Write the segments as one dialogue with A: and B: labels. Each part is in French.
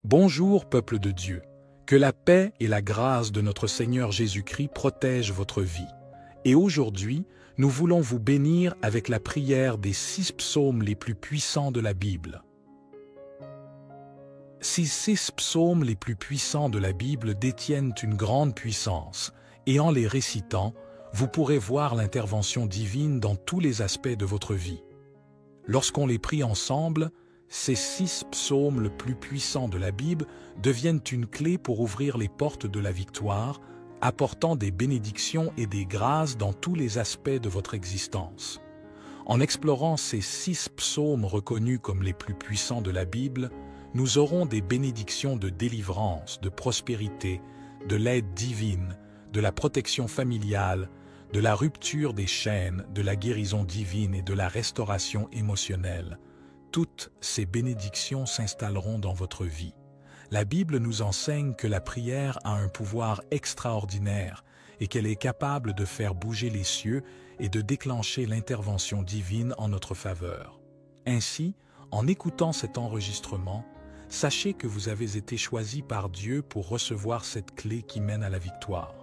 A: Bonjour, peuple de Dieu. Que la paix et la grâce de notre Seigneur Jésus-Christ protègent votre vie. Et aujourd'hui, nous voulons vous bénir avec la prière des 6 psaumes les plus puissants de la Bible. Ces 6 psaumes les plus puissants de la Bible détiennent une grande puissance, et en les récitant, vous pourrez voir l'intervention divine dans tous les aspects de votre vie. Lorsqu'on les prie ensemble, ces 6 psaumes les plus puissants de la Bible deviennent une clé pour ouvrir les portes de la victoire, apportant des bénédictions et des grâces dans tous les aspects de votre existence. En explorant ces 6 psaumes reconnus comme les plus puissants de la Bible, nous aurons des bénédictions de délivrance, de prospérité, de l'aide divine, de la protection familiale, de la rupture des chaînes, de la guérison divine et de la restauration émotionnelle. Toutes ces bénédictions s'installeront dans votre vie. La Bible nous enseigne que la prière a un pouvoir extraordinaire et qu'elle est capable de faire bouger les cieux et de déclencher l'intervention divine en notre faveur. Ainsi, en écoutant cet enregistrement, sachez que vous avez été choisi par Dieu pour recevoir cette clé qui mène à la victoire.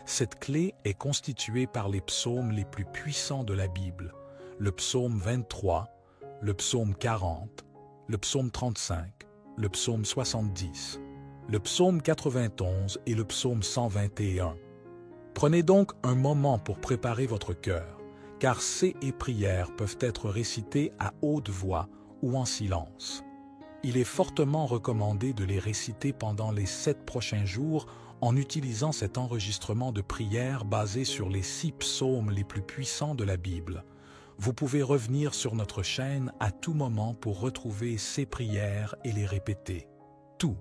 A: Cette clé est constituée par les psaumes les plus puissants de la Bible, le psaume 23, le psaume 40, le psaume 35, le psaume 70, le psaume 91 et le psaume 121. Prenez donc un moment pour préparer votre cœur, car ces prières peuvent être récitées à haute voix ou en silence. Il est fortement recommandé de les réciter pendant les 7 prochains jours en utilisant cet enregistrement de prière basé sur les 6 psaumes les plus puissants de la Bible. Vous pouvez revenir sur notre chaîne à tout moment pour retrouver ces prières et les répéter. Tout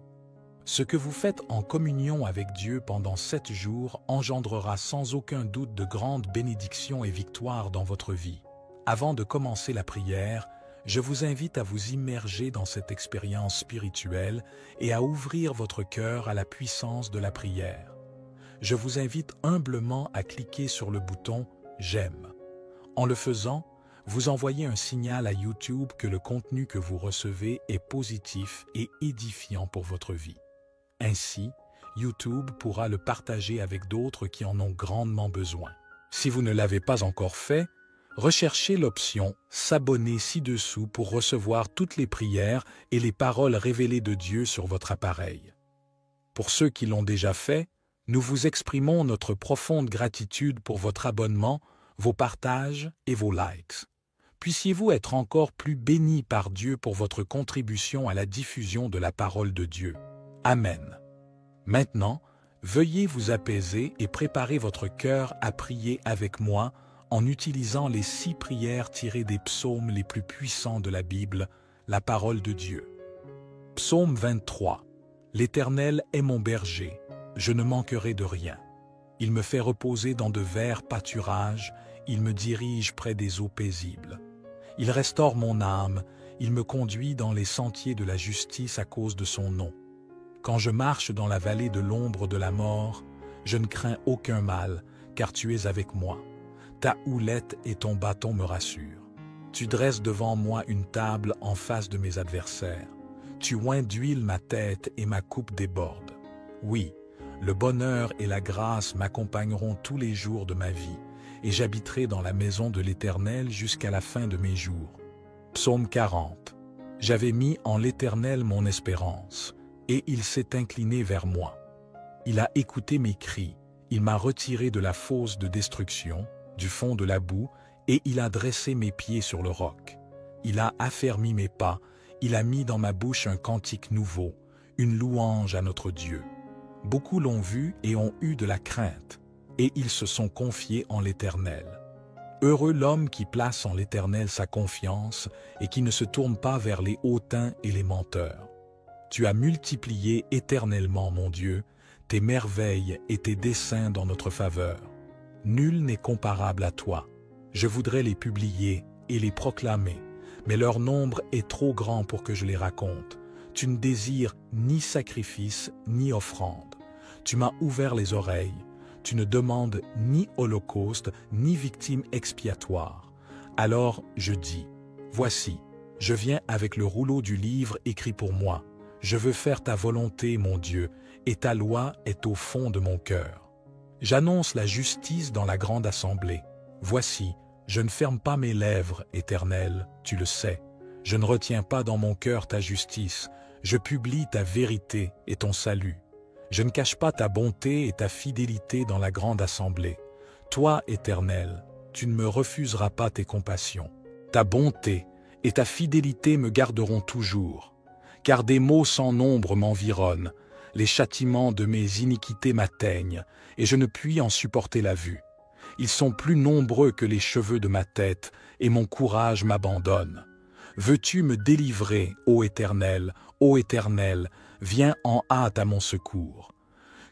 A: ce que vous faites en communion avec Dieu pendant 7 jours engendrera sans aucun doute de grandes bénédictions et victoires dans votre vie. Avant de commencer la prière, je vous invite à vous immerger dans cette expérience spirituelle et à ouvrir votre cœur à la puissance de la prière. Je vous invite humblement à cliquer sur le bouton « J'aime ». En le faisant, vous envoyez un signal à YouTube que le contenu que vous recevez est positif et édifiant pour votre vie. Ainsi, YouTube pourra le partager avec d'autres qui en ont grandement besoin. Si vous ne l'avez pas encore fait, recherchez l'option « S'abonner » ci-dessous pour recevoir toutes les prières et les paroles révélées de Dieu sur votre appareil. Pour ceux qui l'ont déjà fait, nous vous exprimons notre profonde gratitude pour votre abonnement, vos partages et vos likes. Puissiez-vous être encore plus bénis par Dieu pour votre contribution à la diffusion de la parole de Dieu. Amen. Maintenant, veuillez vous apaiser et préparer votre cœur à prier avec moi en utilisant les 6 prières tirées des psaumes les plus puissants de la Bible, la parole de Dieu. Psaume 23. L'Éternel est mon berger, je ne manquerai de rien. Il me fait reposer dans de verts pâturages, il me dirige près des eaux paisibles. Il restaure mon âme, il me conduit dans les sentiers de la justice à cause de son nom. Quand je marche dans la vallée de l'ombre de la mort, je ne crains aucun mal, car tu es avec moi. Ta houlette et ton bâton me rassurent. Tu dresses devant moi une table en face de mes adversaires. Tu oins d'huile ma tête et ma coupe déborde. Oui, le bonheur et la grâce m'accompagneront tous les jours de ma vie, et j'habiterai dans la maison de l'Éternel jusqu'à la fin de mes jours. Psaume 40. J'avais mis en l'Éternel mon espérance, et il s'est incliné vers moi. Il a écouté mes cris, il m'a retiré de la fosse de destruction, du fond de la boue, et il a dressé mes pieds sur le roc. Il a affermi mes pas, il a mis dans ma bouche un cantique nouveau, une louange à notre Dieu. Beaucoup l'ont vu et ont eu de la crainte, et ils se sont confiés en l'Éternel. Heureux l'homme qui place en l'Éternel sa confiance et qui ne se tourne pas vers les hautains et les menteurs. Tu as multiplié éternellement, mon Dieu, tes merveilles et tes desseins dans notre faveur. Nul n'est comparable à toi. Je voudrais les publier et les proclamer, mais leur nombre est trop grand pour que je les raconte. Tu ne désires ni sacrifice ni offrande. Tu m'as ouvert les oreilles. Tu ne demandes ni holocauste ni victime expiatoire. Alors je dis, voici, je viens avec le rouleau du livre écrit pour moi. Je veux faire ta volonté, mon Dieu, et ta loi est au fond de mon cœur. J'annonce la justice dans la grande assemblée. Voici, je ne ferme pas mes lèvres, Éternel, tu le sais. Je ne retiens pas dans mon cœur ta justice. Je publie ta vérité et ton salut. Je ne cache pas ta bonté et ta fidélité dans la grande assemblée. Toi, Éternel, tu ne me refuseras pas tes compassions. Ta bonté et ta fidélité me garderont toujours. Car des maux sans nombre m'environnent, les châtiments de mes iniquités m'atteignent, et je ne puis en supporter la vue. Ils sont plus nombreux que les cheveux de ma tête, et mon courage m'abandonne. Veux-tu me délivrer, ô Éternel, viens en hâte à mon secours.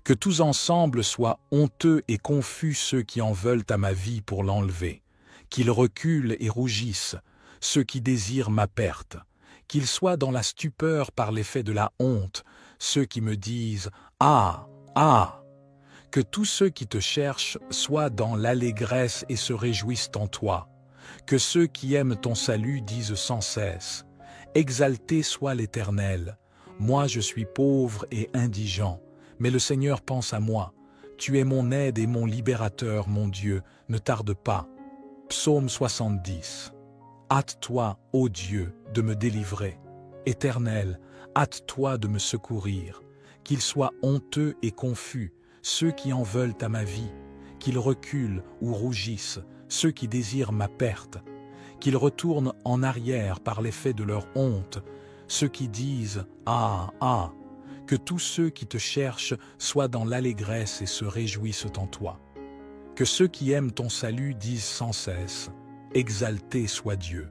A: Que tous ensemble soient honteux et confus ceux qui en veulent à ma vie pour l'enlever, qu'ils reculent et rougissent, ceux qui désirent ma perte, qu'ils soient dans la stupeur par l'effet de la honte, ceux qui me disent « Ah, ah !» Que tous ceux qui te cherchent soient dans l'allégresse et se réjouissent en toi. Que ceux qui aiment ton salut disent sans cesse « Exalté soit l'Éternel ! Moi je suis pauvre et indigent, mais le Seigneur pense à moi. Tu es mon aide et mon libérateur, mon Dieu, ne tarde pas. » Psaume 70. Hâte-toi, ô Dieu, de me délivrer. Éternel, hâte-toi de me secourir. Qu'ils soient honteux et confus, ceux qui en veulent à ma vie, qu'ils reculent ou rougissent, ceux qui désirent ma perte, qu'ils retournent en arrière par l'effet de leur honte, ceux qui disent « Ah, ah !» Que tous ceux qui te cherchent soient dans l'allégresse et se réjouissent en toi. Que ceux qui aiment ton salut disent sans cesse « Exalté soit Dieu !»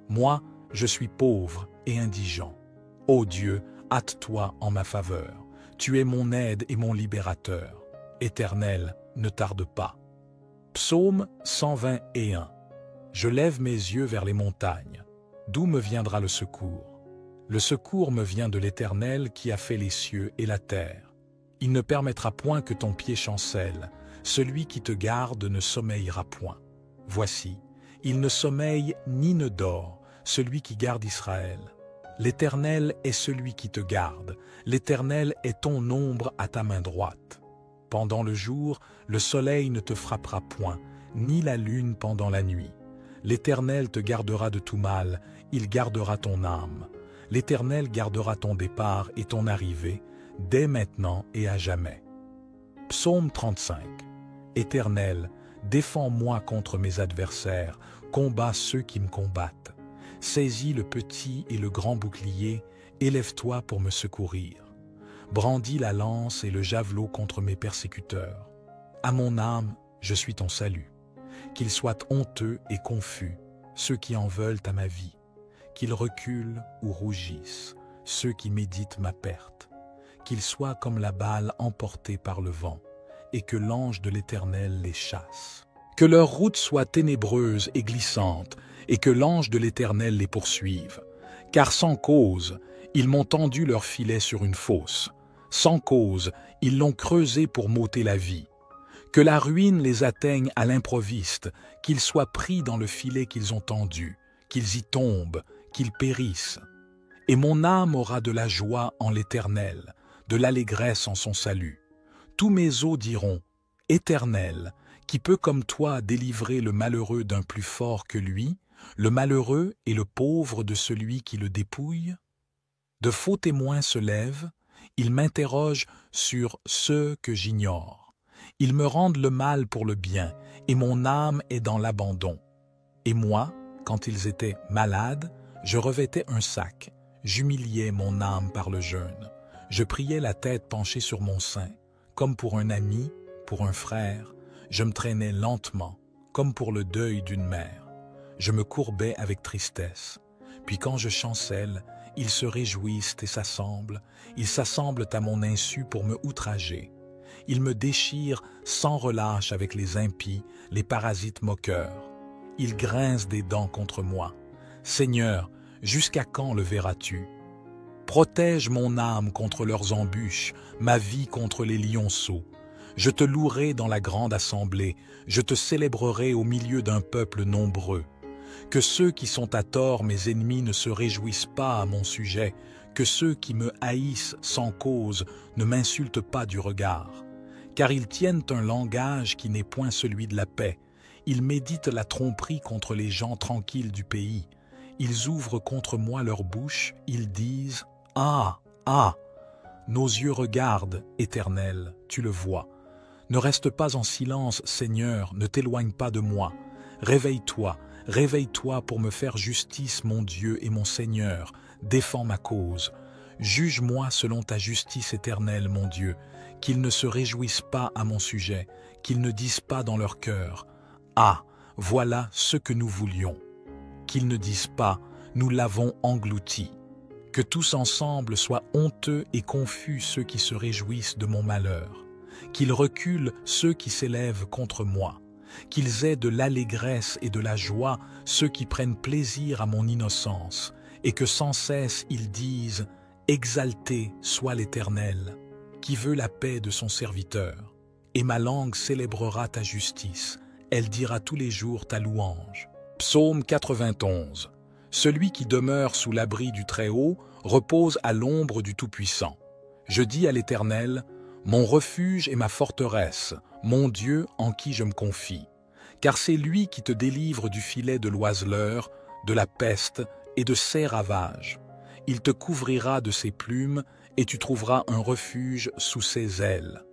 A: Moi, je suis pauvre et indigent. Ô Dieu, hâte-toi en ma faveur. Tu es mon aide et mon libérateur. Éternel, ne tarde pas. Psaume 121. Je lève mes yeux vers les montagnes. D'où me viendra le secours? Le secours me vient de l'Éternel qui a fait les cieux et la terre. Il ne permettra point que ton pied chancelle. Celui qui te garde ne sommeillera point. Voici, il ne sommeille ni ne dort, celui qui garde Israël. L'Éternel est celui qui te garde. L'Éternel est ton ombre à ta main droite. Pendant le jour, le soleil ne te frappera point, ni la lune pendant la nuit. L'Éternel te gardera de tout mal, il gardera ton âme. L'Éternel gardera ton départ et ton arrivée, dès maintenant et à jamais. Psaume 35. Éternel, défends-moi contre mes adversaires, combats ceux qui me combattent. Saisis le petit et le grand bouclier, élève-toi pour me secourir. Brandis la lance et le javelot contre mes persécuteurs. À mon âme, je suis ton salut. Qu'ils soient honteux et confus, ceux qui en veulent à ma vie. Qu'ils reculent ou rougissent, ceux qui méditent ma perte. Qu'ils soient comme la balle emportée par le vent, et que l'ange de l'Éternel les chasse. Que leur route soit ténébreuse et glissante, et que l'ange de l'Éternel les poursuive. Car sans cause, ils m'ont tendu leur filet sur une fosse. Sans cause, ils l'ont creusé pour m'ôter la vie. Que la ruine les atteigne à l'improviste, qu'ils soient pris dans le filet qu'ils ont tendu, qu'ils y tombent, qu'ils périssent. Et mon âme aura de la joie en l'Éternel, de l'allégresse en son salut. Tous mes os diront, « Éternel, qui peut comme toi délivrer le malheureux d'un plus fort que lui, le malheureux et le pauvre de celui qui le dépouille ?» De faux témoins se lèvent, ils m'interrogent sur ceux que j'ignore. Ils me rendent le mal pour le bien, et mon âme est dans l'abandon. Et moi, quand ils étaient malades, je revêtais un sac, j'humiliais mon âme par le jeûne. Je priais la tête penchée sur mon sein, comme pour un ami, pour un frère. Je me traînais lentement, comme pour le deuil d'une mère. Je me courbais avec tristesse. Puis quand je chancelle, ils se réjouissent et s'assemblent. Ils s'assemblent à mon insu pour me outrager. Ils me déchirent sans relâche avec les impies, les parasites moqueurs. Ils grincent des dents contre moi. Seigneur, jusqu'à quand le verras-tu? Protège mon âme contre leurs embûches, ma vie contre les lionceaux. Je te louerai dans la grande assemblée, je te célébrerai au milieu d'un peuple nombreux. Que ceux qui sont à tort mes ennemis ne se réjouissent pas à mon sujet, que ceux qui me haïssent sans cause ne m'insultent pas du regard. Car ils tiennent un langage qui n'est point celui de la paix. Ils méditent la tromperie contre les gens tranquilles du pays. Ils ouvrent contre moi leur bouche, ils disent « Ah, ah !» Nos yeux regardent, Éternel, tu le vois. Ne reste pas en silence, Seigneur, ne t'éloigne pas de moi. Réveille-toi, réveille-toi pour me faire justice, mon Dieu et mon Seigneur. Défends ma cause. Juge-moi selon ta justice éternelle, mon Dieu. Qu'ils ne se réjouissent pas à mon sujet, qu'ils ne disent pas dans leur cœur « Ah, voilà ce que nous voulions ». Qu'ils ne disent pas « Nous l'avons englouti ». Que tous ensemble soient honteux et confus ceux qui se réjouissent de mon malheur. Qu'ils reculent ceux qui s'élèvent contre moi. Qu'ils aient de l'allégresse et de la joie ceux qui prennent plaisir à mon innocence, et que sans cesse ils disent « Exalté soit l'Éternel » qui veut la paix de son serviteur. Et ma langue célébrera ta justice, elle dira tous les jours ta louange. Psaume 91. Celui qui demeure sous l'abri du Très-Haut repose à l'ombre du Tout-Puissant. Je dis à l'Éternel, mon refuge et ma forteresse, mon Dieu en qui je me confie. Car c'est lui qui te délivre du filet de l'oiseleur, de la peste et de ses ravages. Il te couvrira de ses plumes et tu trouveras un refuge sous ses ailes.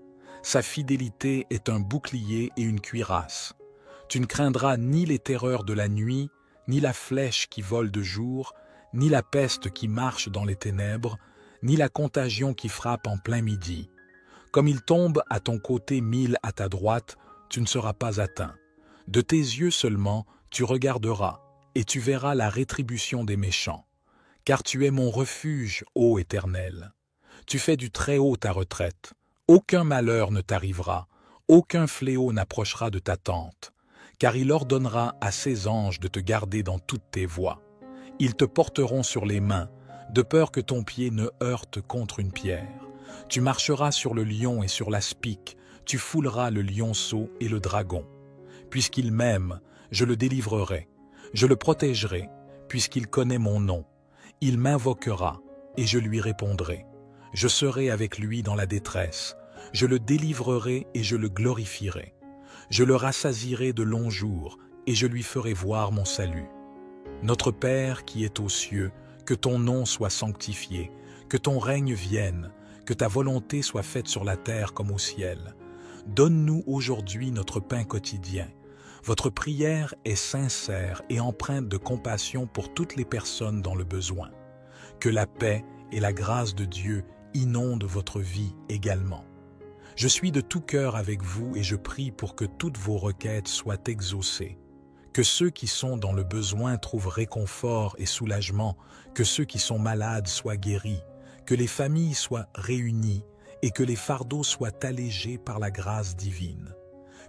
A: Sa fidélité est un bouclier et une cuirasse. Tu ne craindras ni les terreurs de la nuit, ni la flèche qui vole de jour, ni la peste qui marche dans les ténèbres, ni la contagion qui frappe en plein midi. Comme il tombe à ton côté 1000 à ta droite, tu ne seras pas atteint. De tes yeux seulement, tu regarderas, et tu verras la rétribution des méchants. Car tu es mon refuge, ô Éternel. Tu fais du Très-Haut ta retraite. Aucun malheur ne t'arrivera, aucun fléau n'approchera de ta tente. Car il ordonnera à ses anges de te garder dans toutes tes voies. Ils te porteront sur les mains, de peur que ton pied ne heurte contre une pierre. Tu marcheras sur le lion et sur l'aspic, tu fouleras le lionceau et le dragon. Puisqu'il m'aime, je le délivrerai, je le protégerai, puisqu'il connaît mon nom. Il m'invoquera, et je lui répondrai. Je serai avec lui dans la détresse, je le délivrerai et je le glorifierai. Je le rassasierai de longs jours, et je lui ferai voir mon salut. Notre Père qui es aux cieux, que ton nom soit sanctifié, que ton règne vienne, que ta volonté soit faite sur la terre comme au ciel. Donne-nous aujourd'hui notre pain quotidien. Votre prière est sincère et empreinte de compassion pour toutes les personnes dans le besoin. Que la paix et la grâce de Dieu inondent votre vie également. Je suis de tout cœur avec vous et je prie pour que toutes vos requêtes soient exaucées. Que ceux qui sont dans le besoin trouvent réconfort et soulagement, que ceux qui sont malades soient guéris, que les familles soient réunies et que les fardeaux soient allégés par la grâce divine.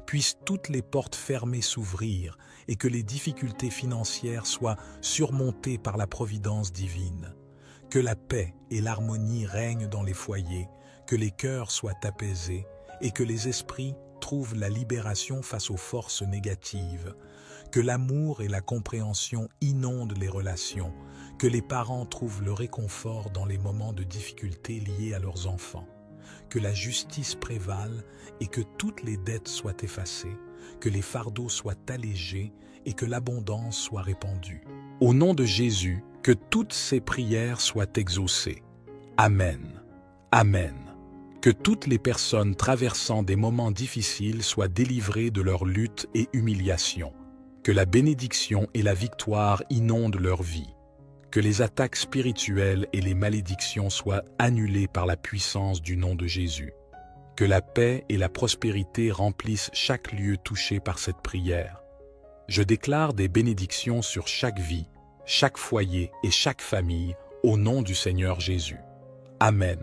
A: Puissent toutes les portes fermées s'ouvrir et que les difficultés financières soient surmontées par la providence divine. Que la paix et l'harmonie règnent dans les foyers, que les cœurs soient apaisés et que les esprits trouvent la libération face aux forces négatives. Que l'amour et la compréhension inondent les relations, que les parents trouvent le réconfort dans les moments de difficulté liés à leurs enfants. Que la justice prévale et que toutes les dettes soient effacées, que les fardeaux soient allégés et que l'abondance soit répandue. Au nom de Jésus, que toutes ces prières soient exaucées. Amen. Amen. Que toutes les personnes traversant des moments difficiles soient délivrées de leur lutte et humiliation. Que la bénédiction et la victoire inondent leur vie. Que les attaques spirituelles et les malédictions soient annulées par la puissance du nom de Jésus. Que la paix et la prospérité remplissent chaque lieu touché par cette prière. Je déclare des bénédictions sur chaque vie, chaque foyer et chaque famille au nom du Seigneur Jésus. Amen.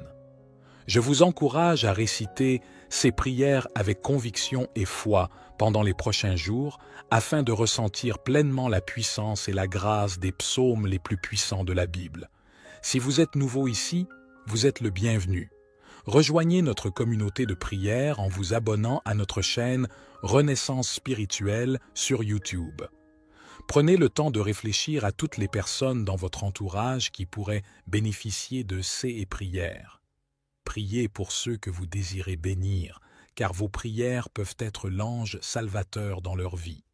A: Je vous encourage à réciter ces prières avec conviction et foi pendant les prochains jours afin de ressentir pleinement la puissance et la grâce des psaumes les plus puissants de la Bible. Si vous êtes nouveau ici, vous êtes le bienvenu. Rejoignez notre communauté de prière en vous abonnant à notre chaîne Renaissance spirituelle sur YouTube. Prenez le temps de réfléchir à toutes les personnes dans votre entourage qui pourraient bénéficier de ces prières. Priez pour ceux que vous désirez bénir, car vos prières peuvent être l'ange salvateur dans leur vie.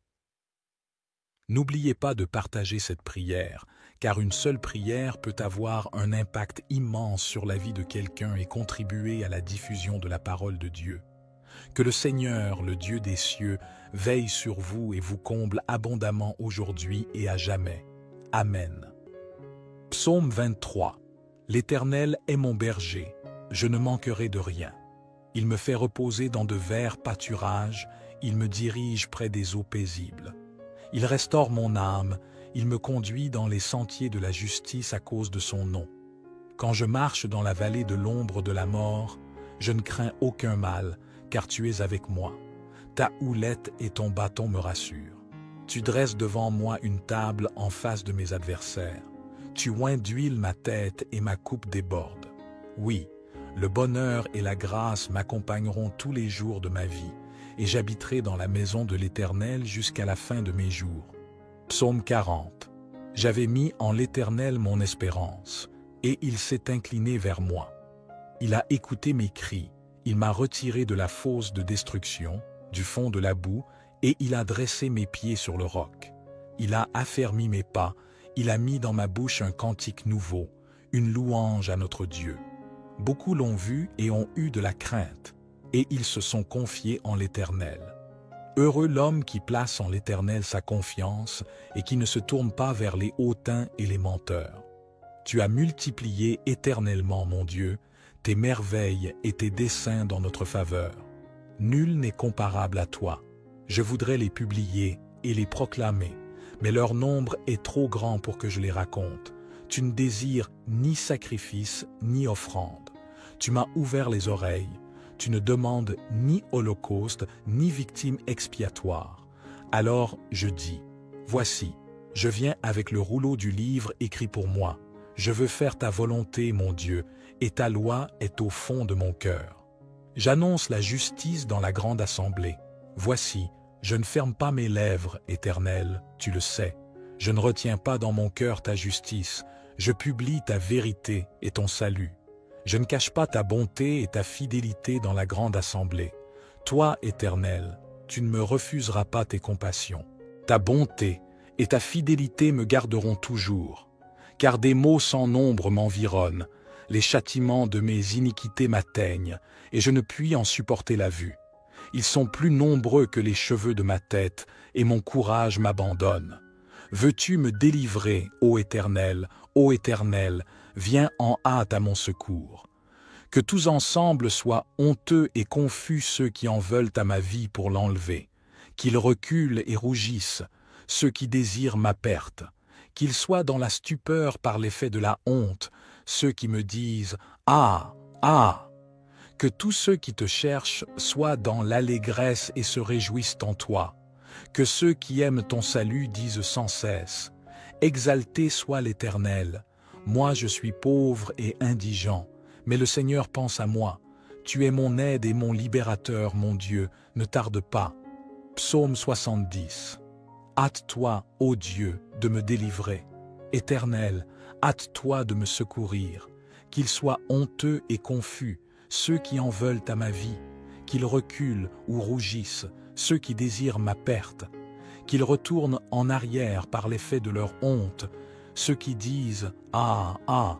A: N'oubliez pas de partager cette prière, car une seule prière peut avoir un impact immense sur la vie de quelqu'un et contribuer à la diffusion de la parole de Dieu. Que le Seigneur, le Dieu des cieux, veille sur vous et vous comble abondamment aujourd'hui et à jamais. Amen. Psaume 23. L'Éternel est mon berger, je ne manquerai de rien. Il me fait reposer dans de verts pâturages, il me dirige près des eaux paisibles. Il restaure mon âme, il me conduit dans les sentiers de la justice à cause de son nom. Quand je marche dans la vallée de l'ombre de la mort, je ne crains aucun mal, car tu es avec moi. Ta houlette et ton bâton me rassurent. Tu dresses devant moi une table en face de mes adversaires. Tu oins d'huile ma tête et ma coupe déborde. Oui, le bonheur et la grâce m'accompagneront tous les jours de ma vie, et j'habiterai dans la maison de l'Éternel jusqu'à la fin de mes jours. Psaume 40. J'avais mis en l'Éternel mon espérance, et il s'est incliné vers moi. Il a écouté mes cris, il m'a retiré de la fosse de destruction, du fond de la boue, et il a dressé mes pieds sur le roc. Il a affermi mes pas, il a mis dans ma bouche un cantique nouveau, une louange à notre Dieu. Beaucoup l'ont vu et ont eu de la crainte, et ils se sont confiés en l'Éternel. Heureux l'homme qui place en l'Éternel sa confiance et qui ne se tourne pas vers les hautains et les menteurs. Tu as multiplié éternellement, mon Dieu, tes merveilles et tes desseins dans notre faveur. Nul n'est comparable à toi. Je voudrais les publier et les proclamer, mais leur nombre est trop grand pour que je les raconte. Tu ne désires ni sacrifice ni offrande. Tu m'as ouvert les oreilles. Tu ne demandes ni holocauste, ni victime expiatoire. Alors je dis, voici, je viens avec le rouleau du livre écrit pour moi. Je veux faire ta volonté, mon Dieu, et ta loi est au fond de mon cœur. J'annonce la justice dans la grande assemblée. Voici, je ne ferme pas mes lèvres, Éternel, tu le sais. Je ne retiens pas dans mon cœur ta justice. Je publie ta vérité et ton salut. Je ne cache pas ta bonté et ta fidélité dans la grande assemblée. Toi, Éternel, tu ne me refuseras pas tes compassions. Ta bonté et ta fidélité me garderont toujours. Car des maux sans nombre m'environnent, les châtiments de mes iniquités m'atteignent, et je ne puis en supporter la vue. Ils sont plus nombreux que les cheveux de ma tête, et mon courage m'abandonne. Veux-tu me délivrer, ô Éternel, viens en hâte à mon secours. Que tous ensemble soient honteux et confus ceux qui en veulent à ma vie pour l'enlever, qu'ils reculent et rougissent, ceux qui désirent ma perte, qu'ils soient dans la stupeur par l'effet de la honte, ceux qui me disent « Ah, ah !» Que tous ceux qui te cherchent soient dans l'allégresse et se réjouissent en toi, que ceux qui aiment ton salut disent sans cesse « Exalté soit l'Éternel !» Moi je suis pauvre et indigent, mais le Seigneur pense à moi. Tu es mon aide et mon libérateur, mon Dieu, ne tarde pas. Psaume 70. Hâte-toi, ô Dieu, de me délivrer. Éternel, hâte-toi de me secourir. Qu'ils soient honteux et confus, ceux qui en veulent à ma vie, qu'ils reculent ou rougissent, ceux qui désirent ma perte, qu'ils retournent en arrière par l'effet de leur honte, ceux qui disent « Ah, ah !»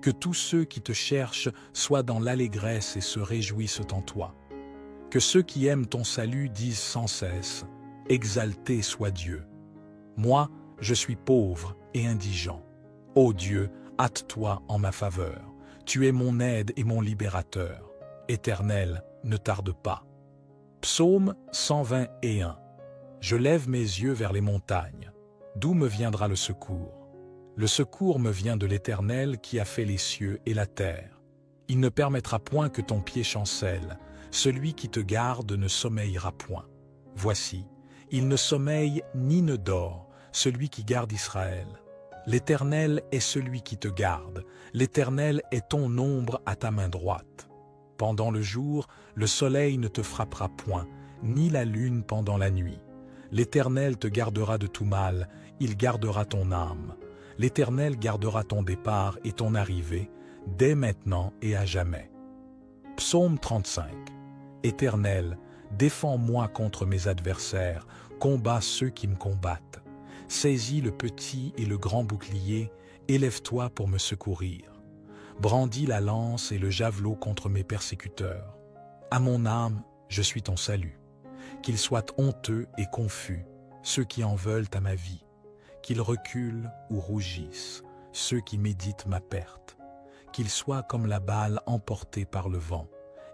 A: Que tous ceux qui te cherchent soient dans l'allégresse et se réjouissent en toi. Que ceux qui aiment ton salut disent sans cesse « Exalté soit Dieu !» Moi, je suis pauvre et indigent. Ô Dieu, hâte-toi en ma faveur. Tu es mon aide et mon libérateur. Éternel, ne tarde pas. Psaume 121. Je lève mes yeux vers les montagnes. D'où me viendra le secours? Le secours me vient de l'Éternel qui a fait les cieux et la terre. Il ne permettra point que ton pied chancelle. Celui qui te garde ne sommeillera point. Voici, il ne sommeille ni ne dort, celui qui garde Israël. L'Éternel est celui qui te garde. L'Éternel est ton ombre à ta main droite. Pendant le jour, le soleil ne te frappera point, ni la lune pendant la nuit. L'Éternel te gardera de tout mal, il gardera ton âme. L'Éternel gardera ton départ et ton arrivée, dès maintenant et à jamais. Psaume 35. Éternel, défends-moi contre mes adversaires, combats ceux qui me combattent. Saisis le petit et le grand bouclier, élève-toi pour me secourir. Brandis la lance et le javelot contre mes persécuteurs. À mon âme, je suis ton salut. Qu'ils soient honteux et confus, ceux qui en veulent à ma vie. Qu'ils reculent ou rougissent, ceux qui méditent ma perte. Qu'ils soient comme la balle emportée par le vent,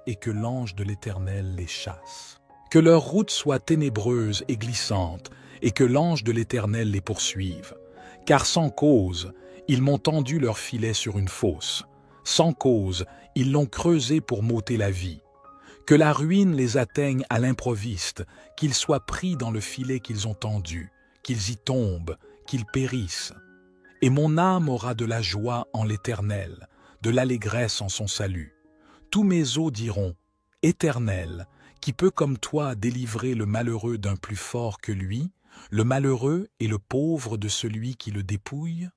A: et que l'ange de l'Éternel les chasse. Que leur route soit ténébreuse et glissante, et que l'ange de l'Éternel les poursuive. Car sans cause, ils m'ont tendu leur filet sur une fosse. Sans cause, ils l'ont creusé pour m'ôter la vie. Que la ruine les atteigne à l'improviste, qu'ils soient pris dans le filet qu'ils ont tendu, qu'ils y tombent, qu'ils périssent. Et mon âme aura de la joie en l'Éternel, de l'allégresse en son salut. Tous mes os diront, Éternel, qui peut comme toi délivrer le malheureux d'un plus fort que lui, le malheureux et le pauvre de celui qui le dépouille?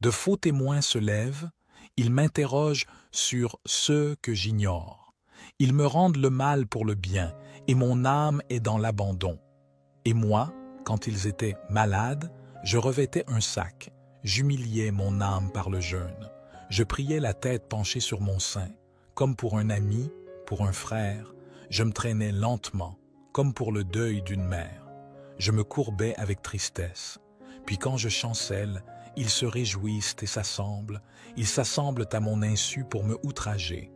A: De faux témoins se lèvent, ils m'interrogent sur ce que j'ignore. Ils me rendent le mal pour le bien, et mon âme est dans l'abandon. Et moi, quand ils étaient malades, je revêtais un sac, j'humiliais mon âme par le jeûne. Je priais la tête penchée sur mon sein, comme pour un ami, pour un frère. Je me traînais lentement, comme pour le deuil d'une mère. Je me courbais avec tristesse. Puis quand je chancelle, ils se réjouissent et s'assemblent. Ils s'assemblent à mon insu pour me outrager.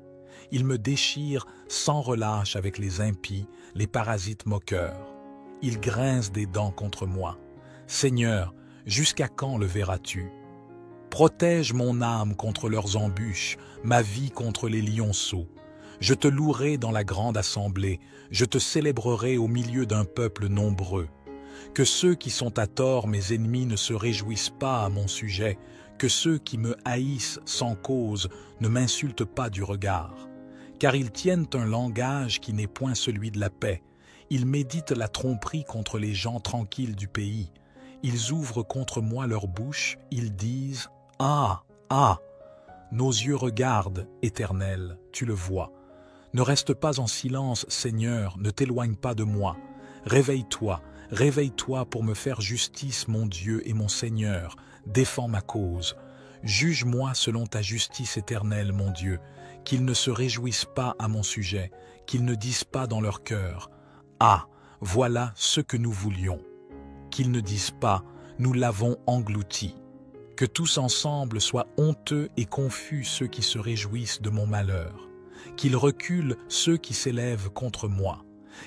A: Ils me déchirent sans relâche avec les impies, les parasites moqueurs. Ils grincent des dents contre moi. Seigneur, jusqu'à quand le verras-tu? Protège mon âme contre leurs embûches, ma vie contre les lionceaux. Je te louerai dans la grande assemblée, je te célébrerai au milieu d'un peuple nombreux. Que ceux qui sont à tort mes ennemis ne se réjouissent pas à mon sujet, que ceux qui me haïssent sans cause ne m'insultent pas du regard. Car ils tiennent un langage qui n'est point celui de la paix. Ils méditent la tromperie contre les gens tranquilles du pays. Ils ouvrent contre moi leur bouche, ils disent « Ah, ah !» Nos yeux regardent, Éternel, tu le vois. Ne reste pas en silence, Seigneur, ne t'éloigne pas de moi. Réveille-toi, réveille-toi pour me faire justice, mon Dieu et mon Seigneur. Défends ma cause. Juge-moi selon ta justice éternelle, mon Dieu. Qu'ils ne se réjouissent pas à mon sujet, qu'ils ne disent pas dans leur cœur « Ah, voilà ce que nous voulions ». Qu'ils ne disent pas « Nous l'avons englouti ». Que tous ensemble soient honteux et confus ceux qui se réjouissent de mon malheur. Qu'ils reculent ceux qui s'élèvent contre moi.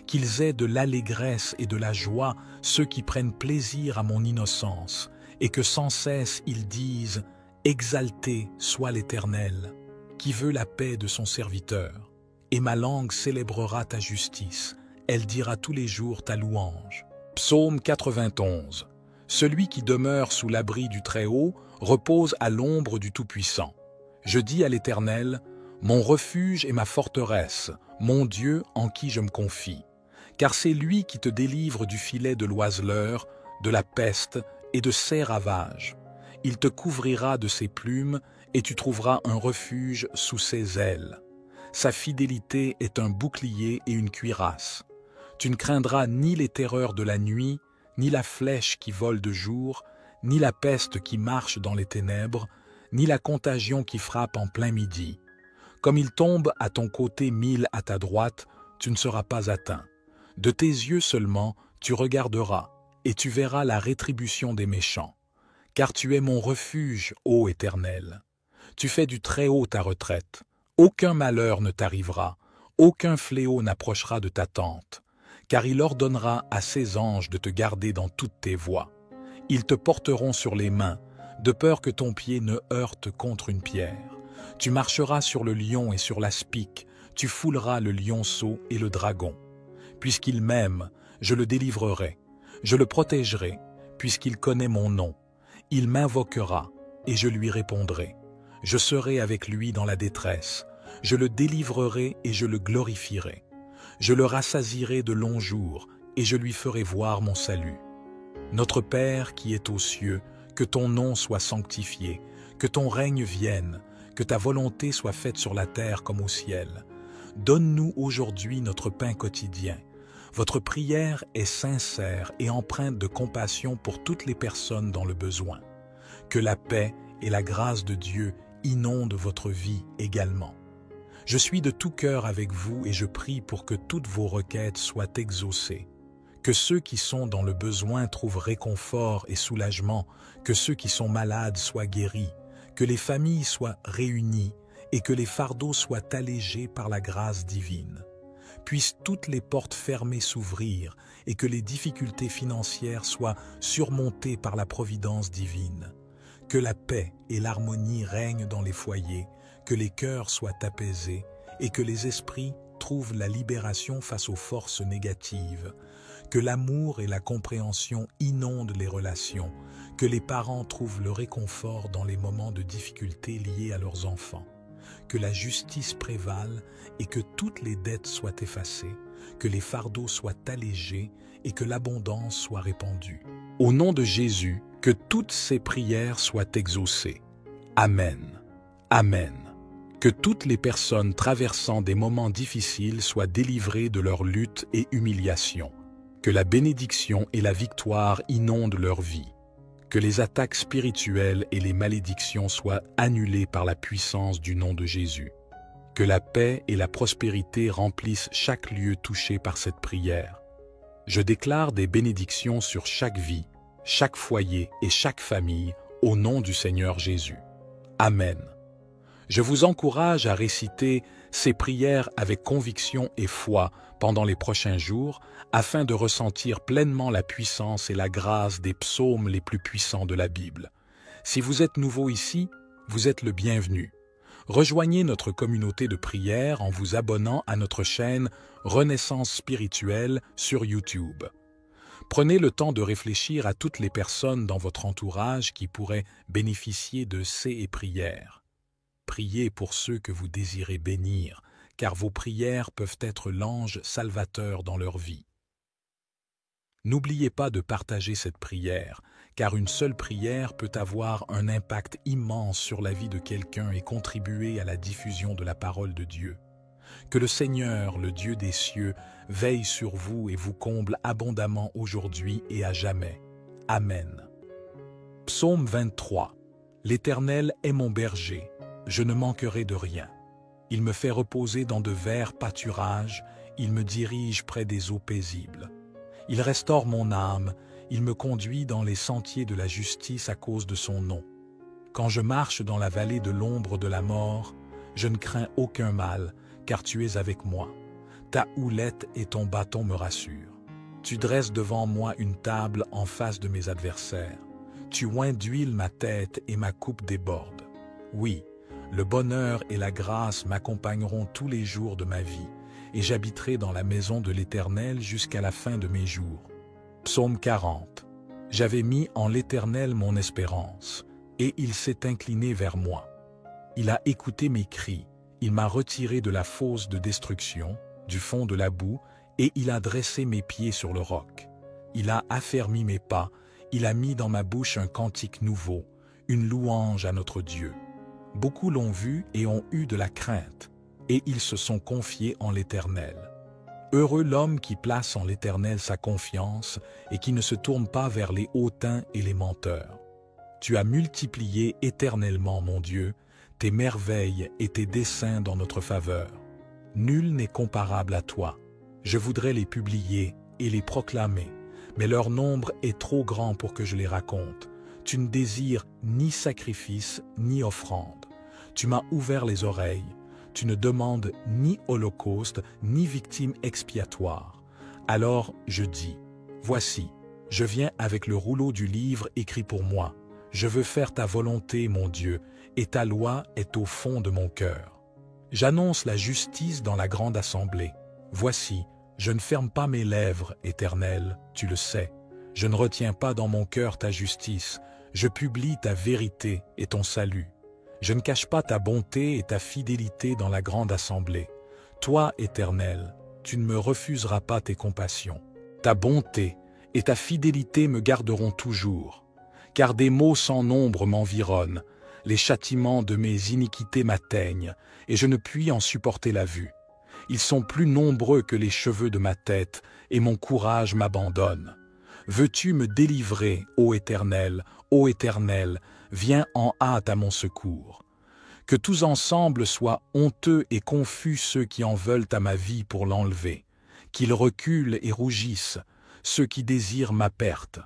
A: Qu'ils aient de l'allégresse et de la joie ceux qui prennent plaisir à mon innocence, et que sans cesse ils disent « Exalté soit l'Éternel ». Qui veut la paix de son serviteur, et ma langue célébrera ta justice, elle dira tous les jours ta louange. Psaume 91. Celui qui demeure sous l'abri du Très-Haut repose à l'ombre du Tout-Puissant. Je dis à l'Éternel, mon refuge et ma forteresse, mon Dieu en qui je me confie. Car c'est lui qui te délivre du filet de l'oiseleur, de la peste et de ses ravages. Il te couvrira de ses plumes, et tu trouveras un refuge sous ses ailes. Sa fidélité est un bouclier et une cuirasse. Tu ne craindras ni les terreurs de la nuit, ni la flèche qui vole de jour, ni la peste qui marche dans les ténèbres, ni la contagion qui frappe en plein midi. Comme il tombe à ton côté 1000 à ta droite, tu ne seras pas atteint. De tes yeux seulement, tu regarderas, et tu verras la rétribution des méchants. Car tu es mon refuge, ô Éternel. Tu fais du Très-Haut ta retraite. Aucun malheur ne t'arrivera, aucun fléau n'approchera de ta tente, car il ordonnera à ses anges de te garder dans toutes tes voies. Ils te porteront sur les mains, de peur que ton pied ne heurte contre une pierre. Tu marcheras sur le lion et sur l'aspic, tu fouleras le lionceau et le dragon. Puisqu'il m'aime, je le délivrerai, je le protégerai, puisqu'il connaît mon nom. Il m'invoquera, et je lui répondrai. Je serai avec lui dans la détresse, je le délivrerai et je le glorifierai. Je le rassasierai de longs jours, et je lui ferai voir mon salut. Notre Père qui es aux cieux, que ton nom soit sanctifié, que ton règne vienne, que ta volonté soit faite sur la terre comme au ciel. Donne-nous aujourd'hui notre pain quotidien. Votre prière est sincère et empreinte de compassion pour toutes les personnes dans le besoin. Que la paix et la grâce de Dieu inondent votre vie également. Je suis de tout cœur avec vous et je prie pour que toutes vos requêtes soient exaucées. Que ceux qui sont dans le besoin trouvent réconfort et soulagement, que ceux qui sont malades soient guéris, que les familles soient réunies et que les fardeaux soient allégés par la grâce divine. Puissent toutes les portes fermées s'ouvrir et que les difficultés financières soient surmontées par la providence divine. Que la paix et l'harmonie règnent dans les foyers, que les cœurs soient apaisés et que les esprits trouvent la libération face aux forces négatives. Que l'amour et la compréhension inondent les relations, que les parents trouvent le réconfort dans les moments de difficulté liés à leurs enfants. Que la justice prévale et que toutes les dettes soient effacées, que les fardeaux soient allégés et que l'abondance soit répandue. Au nom de Jésus, que toutes ces prières soient exaucées. Amen. Amen. Que toutes les personnes traversant des moments difficiles soient délivrées de leur lutte et humiliation. Que la bénédiction et la victoire inondent leur vie. Que les attaques spirituelles et les malédictions soient annulées par la puissance du nom de Jésus. Que la paix et la prospérité remplissent chaque lieu touché par cette prière. Je déclare des bénédictions sur chaque vie, chaque foyer et chaque famille au nom du Seigneur Jésus. Amen. Je vous encourage à réciter ces prières avec conviction et foi pendant les prochains jours afin de ressentir pleinement la puissance et la grâce des psaumes les plus puissants de la Bible. Si vous êtes nouveau ici, vous êtes le bienvenu. Rejoignez notre communauté de prière en vous abonnant à notre chaîne Renaissance spirituelle sur YouTube. Prenez le temps de réfléchir à toutes les personnes dans votre entourage qui pourraient bénéficier de ces prières. Priez pour ceux que vous désirez bénir, car vos prières peuvent être l'ange salvateur dans leur vie. N'oubliez pas de partager cette prière, car une seule prière peut avoir un impact immense sur la vie de quelqu'un et contribuer à la diffusion de la parole de Dieu. Que le Seigneur, le Dieu des cieux, veille sur vous et vous comble abondamment aujourd'hui et à jamais. Amen. Psaume 23. L'Éternel est mon berger, je ne manquerai de rien. Il me fait reposer dans de verts pâturages, il me dirige près des eaux paisibles. Il restaure mon âme, il me conduit dans les sentiers de la justice à cause de son nom. Quand je marche dans la vallée de l'ombre de la mort, je ne crains aucun mal, car tu es avec moi. Ta houlette et ton bâton me rassurent. Tu dresses devant moi une table en face de mes adversaires. Tu oins d'huile ma tête et ma coupe déborde. Oui, le bonheur et la grâce m'accompagneront tous les jours de ma vie, et j'habiterai dans la maison de l'Éternel jusqu'à la fin de mes jours. Psaume 40. J'avais mis en l'Éternel mon espérance, et il s'est incliné vers moi. Il a écouté mes cris, il m'a retiré de la fosse de destruction, du fond de la boue, et il a dressé mes pieds sur le roc. Il a affermi mes pas, il a mis dans ma bouche un cantique nouveau, une louange à notre Dieu. Beaucoup l'ont vu et ont eu de la crainte, et ils se sont confiés en l'Éternel. Heureux l'homme qui place en l'Éternel sa confiance et qui ne se tourne pas vers les hautains et les menteurs. Tu as multiplié éternellement, mon Dieu, tes merveilles et tes desseins dans notre faveur. Nul n'est comparable à toi. Je voudrais les publier et les proclamer, mais leur nombre est trop grand pour que je les raconte. Tu ne désires ni sacrifice ni offrande. Tu m'as ouvert les oreilles. Tu ne demandes ni holocauste, ni victime expiatoire. Alors je dis, voici, je viens avec le rouleau du livre écrit pour moi. Je veux faire ta volonté, mon Dieu, et ta loi est au fond de mon cœur. J'annonce la justice dans la grande assemblée. Voici, je ne ferme pas mes lèvres, Éternel, tu le sais. Je ne retiens pas dans mon cœur ta justice. Je publie ta vérité et ton salut. Je ne cache pas ta bonté et ta fidélité dans la grande assemblée. Toi, Éternel, tu ne me refuseras pas tes compassions. Ta bonté et ta fidélité me garderont toujours, car des maux sans nombre m'environnent, les châtiments de mes iniquités m'atteignent, et je ne puis en supporter la vue. Ils sont plus nombreux que les cheveux de ma tête, et mon courage m'abandonne. Veux-tu me délivrer, ô Éternel, viens en hâte à mon secours. Que tous ensemble soient honteux et confus ceux qui en veulent à ma vie pour l'enlever, qu'ils reculent et rougissent, ceux qui désirent ma perte,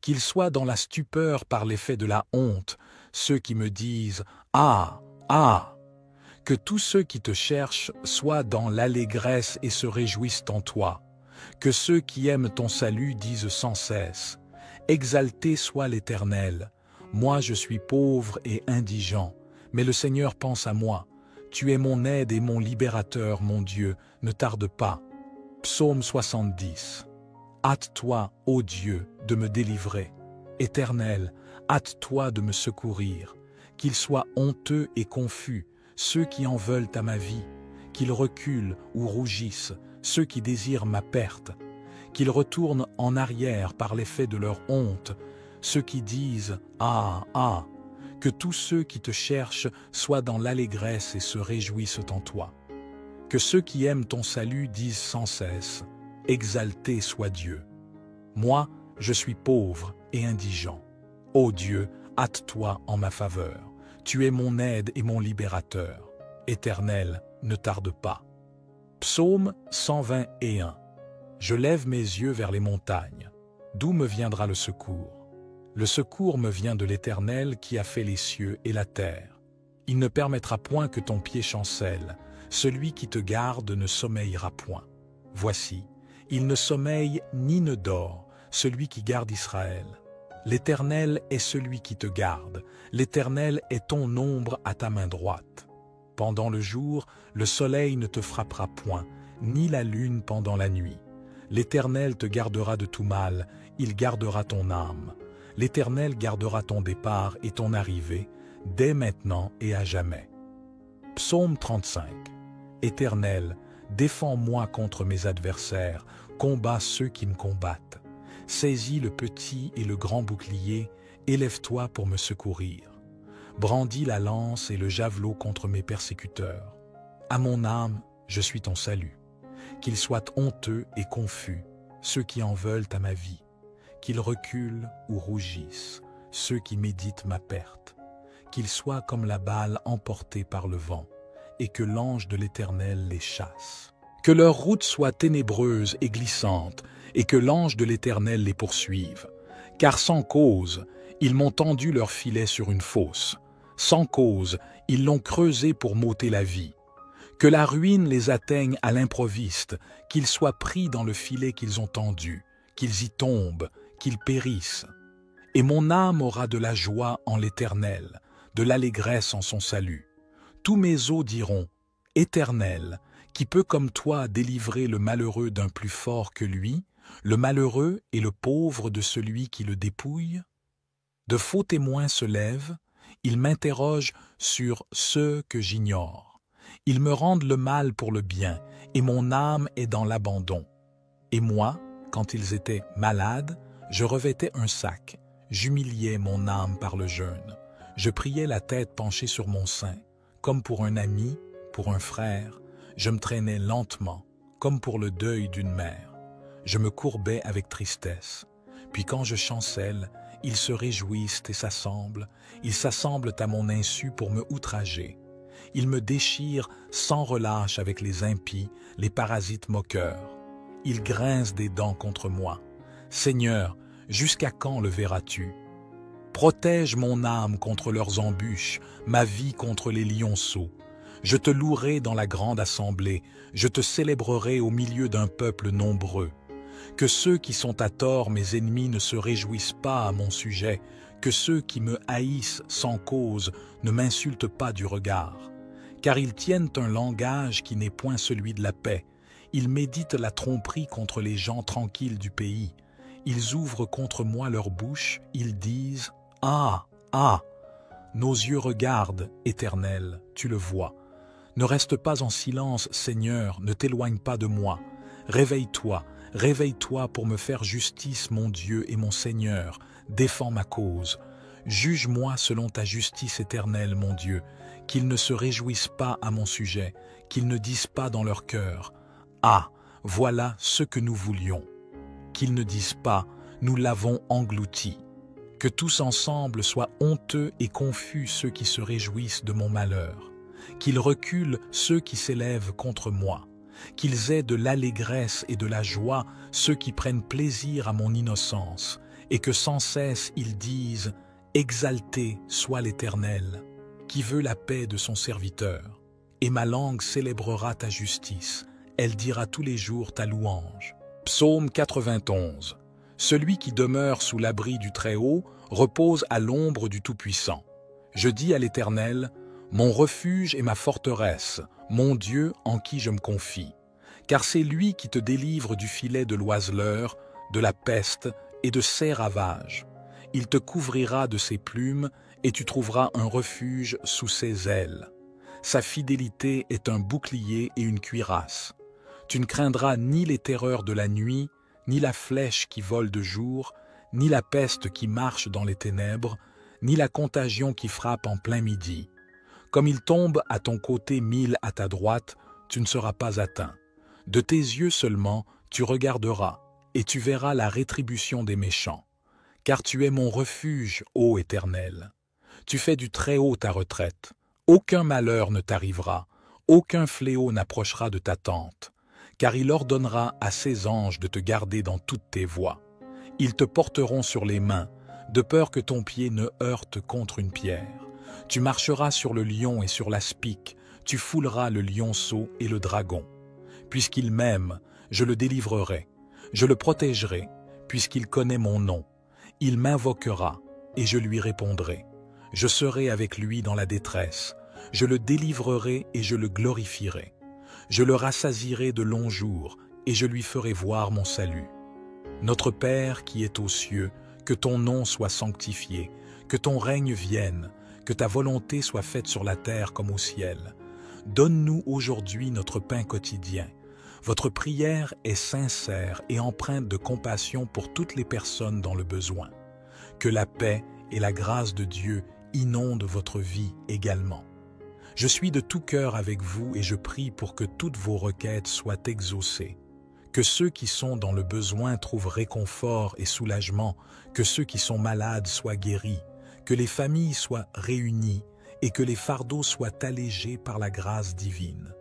A: qu'ils soient dans la stupeur par l'effet de la honte, ceux qui me disent « Ah, ah !» Que tous ceux qui te cherchent soient dans l'allégresse et se réjouissent en toi. Que ceux qui aiment ton salut disent sans cesse « Exalté soit l'Éternel. Moi je suis pauvre et indigent, mais le Seigneur pense à moi. Tu es mon aide et mon libérateur, mon Dieu, ne tarde pas. » Psaume 70. Hâte-toi, ô Dieu, de me délivrer. Éternel, hâte-toi de me secourir. Qu'ils soient honteux et confus, ceux qui en veulent à ma vie, qu'ils reculent ou rougissent, ceux qui désirent ma perte, qu'ils retournent en arrière par l'effet de leur honte, ceux qui disent « Ah, ah !» Que tous ceux qui te cherchent soient dans l'allégresse et se réjouissent en toi. Que ceux qui aiment ton salut disent sans cesse « Exalté soit Dieu. » Moi, je suis pauvre et indigent. Ô Dieu, hâte-toi en ma faveur. Tu es mon aide et mon libérateur. Éternel, ne tarde pas. Psaume 121. Je lève mes yeux vers les montagnes. D'où me viendra le secours? Le secours me vient de l'Éternel qui a fait les cieux et la terre. Il ne permettra point que ton pied chancelle. Celui qui te garde ne sommeillera point. Voici, il ne sommeille ni ne dort, celui qui garde Israël. L'Éternel est celui qui te garde. L'Éternel est ton ombre à ta main droite. Pendant le jour, le soleil ne te frappera point, ni la lune pendant la nuit. L'Éternel te gardera de tout mal, il gardera ton âme. L'Éternel gardera ton départ et ton arrivée, dès maintenant et à jamais. Psaume 35. Éternel, défends-moi contre mes adversaires, combats ceux qui me combattent. Saisis le petit et le grand bouclier, élève-toi pour me secourir. Brandis la lance et le javelot contre mes persécuteurs. À mon âme, je suis ton salut. Qu'ils soient honteux et confus, ceux qui en veulent à ma vie. Qu'ils reculent ou rougissent, ceux qui méditent ma perte. Qu'ils soient comme la balle emportée par le vent, et que l'ange de l'Éternel les chasse. Que leur route soit ténébreuse et glissante, et que l'ange de l'Éternel les poursuive. Car sans cause, ils m'ont tendu leur filet sur une fosse. Sans cause, ils l'ont creusé pour m'ôter la vie. Que la ruine les atteigne à l'improviste, qu'ils soient pris dans le filet qu'ils ont tendu, qu'ils y tombent, qu'ils périssent. Et mon âme aura de la joie en l'Éternel, de l'allégresse en son salut. Tous mes os diront, « Éternel, qui peut comme toi délivrer le malheureux d'un plus fort que lui, le malheureux et le pauvre de celui qui le dépouille ?» De faux témoins se lèvent, ils m'interrogent sur ceux que j'ignore. Ils me rendent le mal pour le bien, et mon âme est dans l'abandon. Et moi, quand ils étaient malades, je revêtais un sac, j'humiliais mon âme par le jeûne. Je priais la tête penchée sur mon sein, comme pour un ami, pour un frère. Je me traînais lentement, comme pour le deuil d'une mère. Je me courbais avec tristesse. Puis quand je chancelle, ils se réjouissent et s'assemblent. Ils s'assemblent à mon insu pour me outrager. Ils me déchirent sans relâche avec les impies, les parasites moqueurs. Ils grincent des dents contre moi. Seigneur, jusqu'à quand le verras-tu? Protège mon âme contre leurs embûches, ma vie contre les lionceaux. Je te louerai dans la grande assemblée, je te célébrerai au milieu d'un peuple nombreux. Que ceux qui sont à tort mes ennemis ne se réjouissent pas à mon sujet, que ceux qui me haïssent sans cause ne m'insultent pas du regard. Car ils tiennent un langage qui n'est point celui de la paix. Ils méditent la tromperie contre les gens tranquilles du pays. Ils ouvrent contre moi leur bouche, ils disent « Ah, ah !» Nos yeux regardent, Éternel, tu le vois. Ne reste pas en silence, Seigneur, ne t'éloigne pas de moi. Réveille-toi, Réveille-toi pour me faire justice, mon Dieu et mon Seigneur. Défends ma cause. Juge-moi selon ta justice éternelle, mon Dieu. Qu'ils ne se réjouissent pas à mon sujet, qu'ils ne disent pas dans leur cœur « Ah, voilà ce que nous voulions ». Qu'ils ne disent pas « Nous l'avons englouti ». Que tous ensemble soient honteux et confus ceux qui se réjouissent de mon malheur. Qu'ils reculent ceux qui s'élèvent contre moi. Qu'ils aient de l'allégresse et de la joie ceux qui prennent plaisir à mon innocence, et que sans cesse ils disent « Exalté soit l'Éternel, qui veut la paix de son serviteur. Et ma langue célébrera ta justice, elle dira tous les jours ta louange. » Psaume 91. Celui qui demeure sous l'abri du Très-Haut repose à l'ombre du Tout-Puissant. Je dis à l'Éternel, mon refuge et ma forteresse, mon Dieu en qui je me confie. Car c'est lui qui te délivre du filet de l'oiseleur, de la peste et de ses ravages. Il te couvrira de ses plumes et tu trouveras un refuge sous ses ailes. Sa fidélité est un bouclier et une cuirasse. Tu ne craindras ni les terreurs de la nuit, ni la flèche qui vole de jour, ni la peste qui marche dans les ténèbres, ni la contagion qui frappe en plein midi. Comme il tombe à ton côté 1000 à ta droite, tu ne seras pas atteint. De tes yeux seulement, tu regarderas, et tu verras la rétribution des méchants. Car tu es mon refuge, ô Éternel. Tu fais du Très-Haut ta retraite. Aucun malheur ne t'arrivera, aucun fléau n'approchera de ta tente. Car il ordonnera à ses anges de te garder dans toutes tes voies. Ils te porteront sur les mains, de peur que ton pied ne heurte contre une pierre. Tu marcheras sur le lion et sur l'aspic, tu fouleras le lionceau et le dragon. Puisqu'il m'aime, je le délivrerai, je le protégerai, puisqu'il connaît mon nom. Il m'invoquera, et je lui répondrai. Je serai avec lui dans la détresse, je le délivrerai et je le glorifierai. Je le rassasierai de longs jours, et je lui ferai voir mon salut. Notre Père qui es aux cieux, que ton nom soit sanctifié, que ton règne vienne, que ta volonté soit faite sur la terre comme au ciel. Donne-nous aujourd'hui notre pain quotidien. Votre prière est sincère et empreinte de compassion pour toutes les personnes dans le besoin. Que la paix et la grâce de Dieu inondent votre vie également. Je suis de tout cœur avec vous et je prie pour que toutes vos requêtes soient exaucées. Que ceux qui sont dans le besoin trouvent réconfort et soulagement, que ceux qui sont malades soient guéris, que les familles soient réunies et que les fardeaux soient allégés par la grâce divine.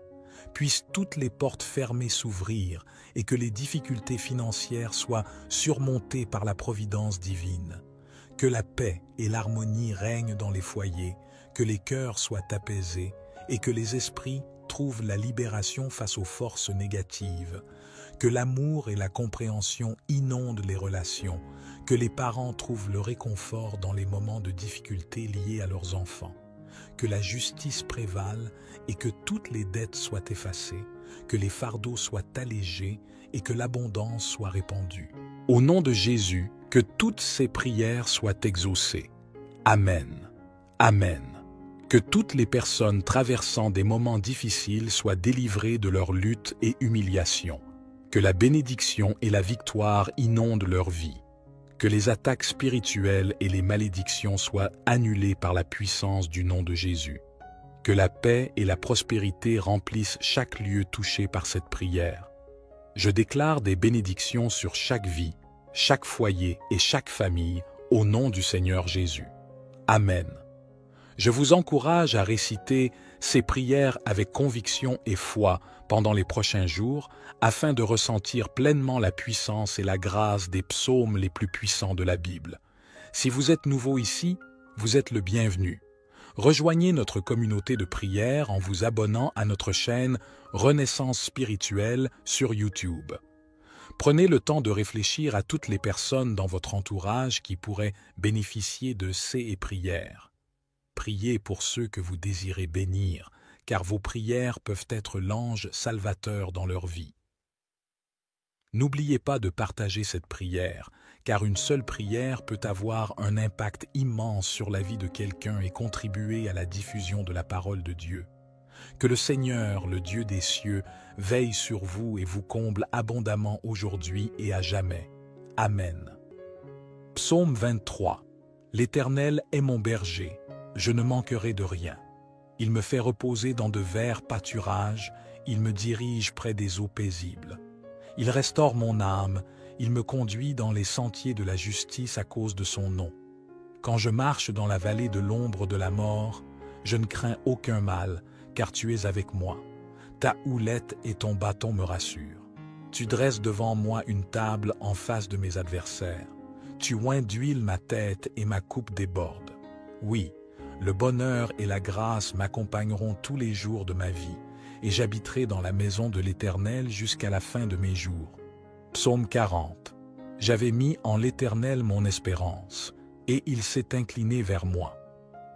A: Puissent toutes les portes fermées s'ouvrir et que les difficultés financières soient surmontées par la providence divine. Que la paix et l'harmonie règnent dans les foyers, que les cœurs soient apaisés et que les esprits trouvent la libération face aux forces négatives. Que l'amour et la compréhension inondent les relations, que les parents trouvent le réconfort dans les moments de difficulté liés à leurs enfants. Que la justice prévale et que toutes les dettes soient effacées, que les fardeaux soient allégés et que l'abondance soit répandue. Au nom de Jésus, que toutes ces prières soient exaucées. Amen. Amen. Que toutes les personnes traversant des moments difficiles soient délivrées de leur lutte et humiliation. Que la bénédiction et la victoire inondent leur vie. Que les attaques spirituelles et les malédictions soient annulées par la puissance du nom de Jésus. Que la paix et la prospérité remplissent chaque lieu touché par cette prière. Je déclare des bénédictions sur chaque vie, chaque foyer et chaque famille au nom du Seigneur Jésus. Amen. Je vous encourage à réciter ces prières avec conviction et foi pendant les prochains jours afin de ressentir pleinement la puissance et la grâce des psaumes les plus puissants de la Bible. Si vous êtes nouveau ici, vous êtes le bienvenu. Rejoignez notre communauté de prière en vous abonnant à notre chaîne Renaissance spirituelle sur YouTube. Prenez le temps de réfléchir à toutes les personnes dans votre entourage qui pourraient bénéficier de ces prières. Priez pour ceux que vous désirez bénir, car vos prières peuvent être l'ange salvateur dans leur vie. N'oubliez pas de partager cette prière, car une seule prière peut avoir un impact immense sur la vie de quelqu'un et contribuer à la diffusion de la parole de Dieu. Que le Seigneur, le Dieu des cieux, veille sur vous et vous comble abondamment aujourd'hui et à jamais. Amen. Psaume 23. L'Éternel est mon berger, je ne manquerai de rien. Il me fait reposer dans de verts pâturages, il me dirige près des eaux paisibles. Il restaure mon âme, il me conduit dans les sentiers de la justice à cause de son nom. Quand je marche dans la vallée de l'ombre de la mort, je ne crains aucun mal, car tu es avec moi. Ta houlette et ton bâton me rassurent. Tu dresses devant moi une table en face de mes adversaires. Tu oins d'huile ma tête et ma coupe déborde. Oui, le bonheur et la grâce m'accompagneront tous les jours de ma vie, et j'habiterai dans la maison de l'Éternel jusqu'à la fin de mes jours. Psaume 40. J'avais mis en l'Éternel mon espérance, et il s'est incliné vers moi.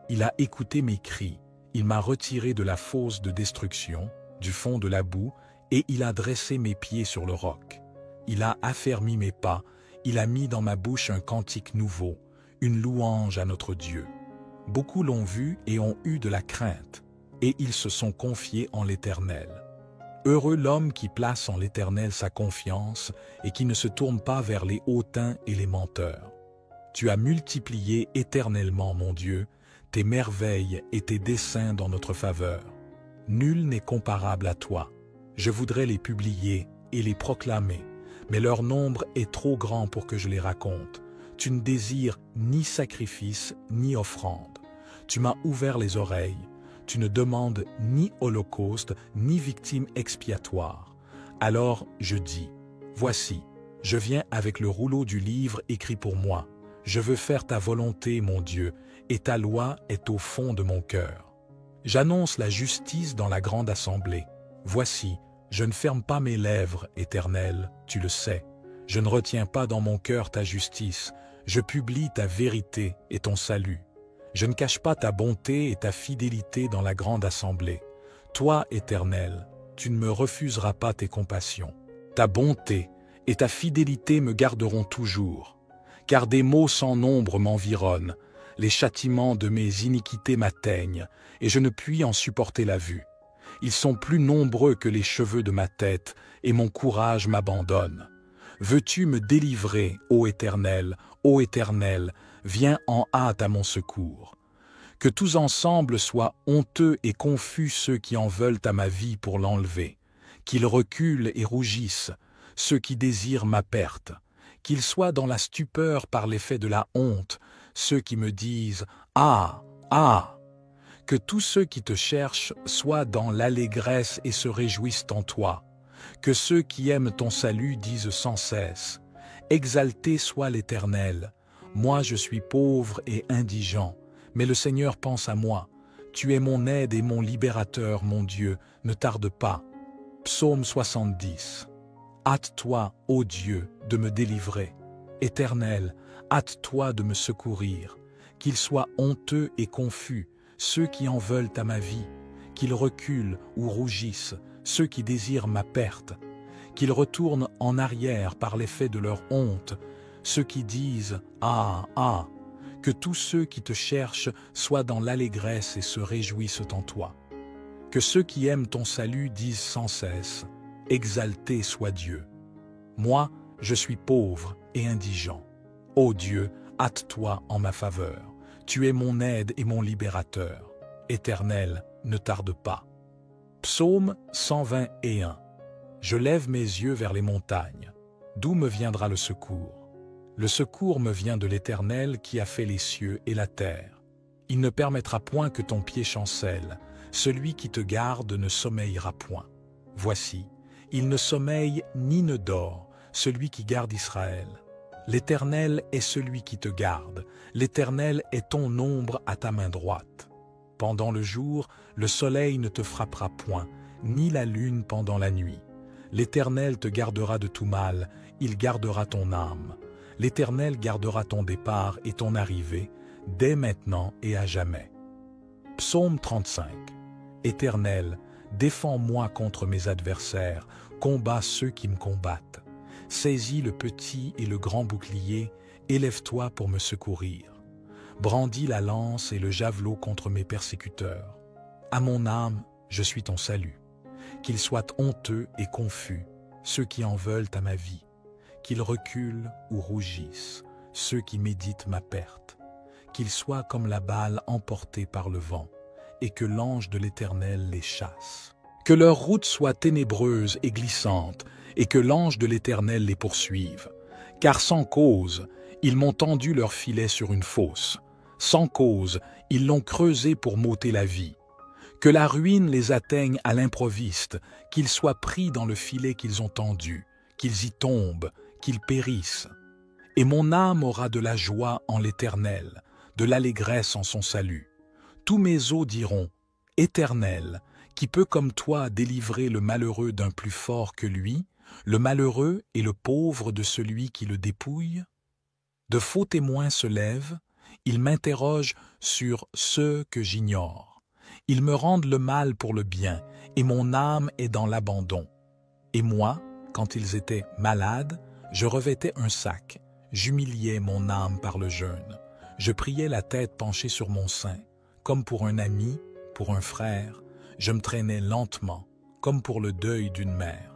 A: Il a écouté mes cris, il m'a retiré de la fosse de destruction, du fond de la boue, et il a dressé mes pieds sur le roc. Il a affermi mes pas, il a mis dans ma bouche un cantique nouveau, une louange à notre Dieu. Beaucoup l'ont vu et ont eu de la crainte, et ils se sont confiés en l'Éternel. Heureux l'homme qui place en l'Éternel sa confiance et qui ne se tourne pas vers les hautains et les menteurs. Tu as multiplié éternellement, mon Dieu, tes merveilles et tes desseins dans notre faveur. Nul n'est comparable à toi. Je voudrais les publier et les proclamer, mais leur nombre est trop grand pour que je les raconte. Tu ne désires ni sacrifice ni offrande. Tu m'as ouvert les oreilles. Tu ne demandes ni holocauste ni victime expiatoire. Alors je dis, voici, je viens avec le rouleau du livre écrit pour moi. Je veux faire ta volonté, mon Dieu, et ta loi est au fond de mon cœur. J'annonce la justice dans la grande assemblée. Voici, je ne ferme pas mes lèvres, Éternel, tu le sais. Je ne retiens pas dans mon cœur ta justice. Je publie ta vérité et ton salut. Je ne cache pas ta bonté et ta fidélité dans la grande assemblée. Toi, Éternel, tu ne me refuseras pas tes compassions. Ta bonté et ta fidélité me garderont toujours. Car des maux sans nombre m'environnent, les châtiments de mes iniquités m'atteignent, et je ne puis en supporter la vue. Ils sont plus nombreux que les cheveux de ma tête, et mon courage m'abandonne. Veux-tu me délivrer, ô Éternel, viens en hâte à mon secours. Que tous ensemble soient honteux et confus ceux qui en veulent à ma vie pour l'enlever, qu'ils reculent et rougissent, ceux qui désirent ma perte, qu'ils soient dans la stupeur par l'effet de la honte, ceux qui me disent « Ah, ah !» Que tous ceux qui te cherchent soient dans l'allégresse et se réjouissent en toi, que ceux qui aiment ton salut disent sans cesse « Exalté soit l'Éternel ! Moi je suis pauvre et indigent, mais le Seigneur pense à moi. Tu es mon aide et mon libérateur, mon Dieu, ne tarde pas. » Psaume 70. Hâte-toi, ô Dieu, de me délivrer. Éternel, hâte-toi de me secourir. Qu'ils soient honteux et confus, ceux qui en veulent à ma vie, qu'ils reculent ou rougissent, ceux qui désirent ma perte, qu'ils retournent en arrière par l'effet de leur honte, ceux qui disent « Ah, ah !» Que tous ceux qui te cherchent soient dans l'allégresse et se réjouissent en toi. Que ceux qui aiment ton salut disent sans cesse « Exalté soit Dieu !» Moi, je suis pauvre et indigent. Ô Dieu, hâte-toi en ma faveur. Tu es mon aide et mon libérateur. Éternel, ne tarde pas. Psaume 121. Je lève mes yeux vers les montagnes. D'où me viendra le secours? Le secours me vient de l'Éternel qui a fait les cieux et la terre. Il ne permettra point que ton pied chancelle. Celui qui te garde ne sommeillera point. Voici, il ne sommeille ni ne dort, celui qui garde Israël. L'Éternel est celui qui te garde. L'Éternel est ton ombre à ta main droite. Pendant le jour, le soleil ne te frappera point, ni la lune pendant la nuit. L'Éternel te gardera de tout mal, il gardera ton âme. L'Éternel gardera ton départ et ton arrivée, dès maintenant et à jamais. Psaume 35. Éternel, défends-moi contre mes adversaires, combats ceux qui me combattent. Saisis le petit et le grand bouclier, élève-toi pour me secourir. Brandis la lance et le javelot contre mes persécuteurs. À mon âme, je suis ton salut. Qu'ils soient honteux et confus, ceux qui en veulent à ma vie. Qu'ils reculent ou rougissent, ceux qui méditent ma perte. Qu'ils soient comme la balle emportée par le vent, et que l'ange de l'Éternel les chasse. Que leur route soit ténébreuse et glissante, et que l'ange de l'Éternel les poursuive. Car sans cause, ils m'ont tendu leur filet sur une fosse. Sans cause, ils l'ont creusé pour m'ôter la vie. Que la ruine les atteigne à l'improviste, qu'ils soient pris dans le filet qu'ils ont tendu, qu'ils y tombent, qu'ils périssent. Et mon âme aura de la joie en l'Éternel, de l'allégresse en son salut. Tous mes os diront, Éternel, qui peut comme toi délivrer le malheureux d'un plus fort que lui, le malheureux et le pauvre de celui qui le dépouille? De faux témoins se lèvent, ils m'interrogent sur ce que j'ignore. Ils me rendent le mal pour le bien, et mon âme est dans l'abandon. Et moi, quand ils étaient malades, je revêtais un sac, j'humiliais mon âme par le jeûne. Je priais la tête penchée sur mon sein, comme pour un ami, pour un frère. Je me traînais lentement, comme pour le deuil d'une mère.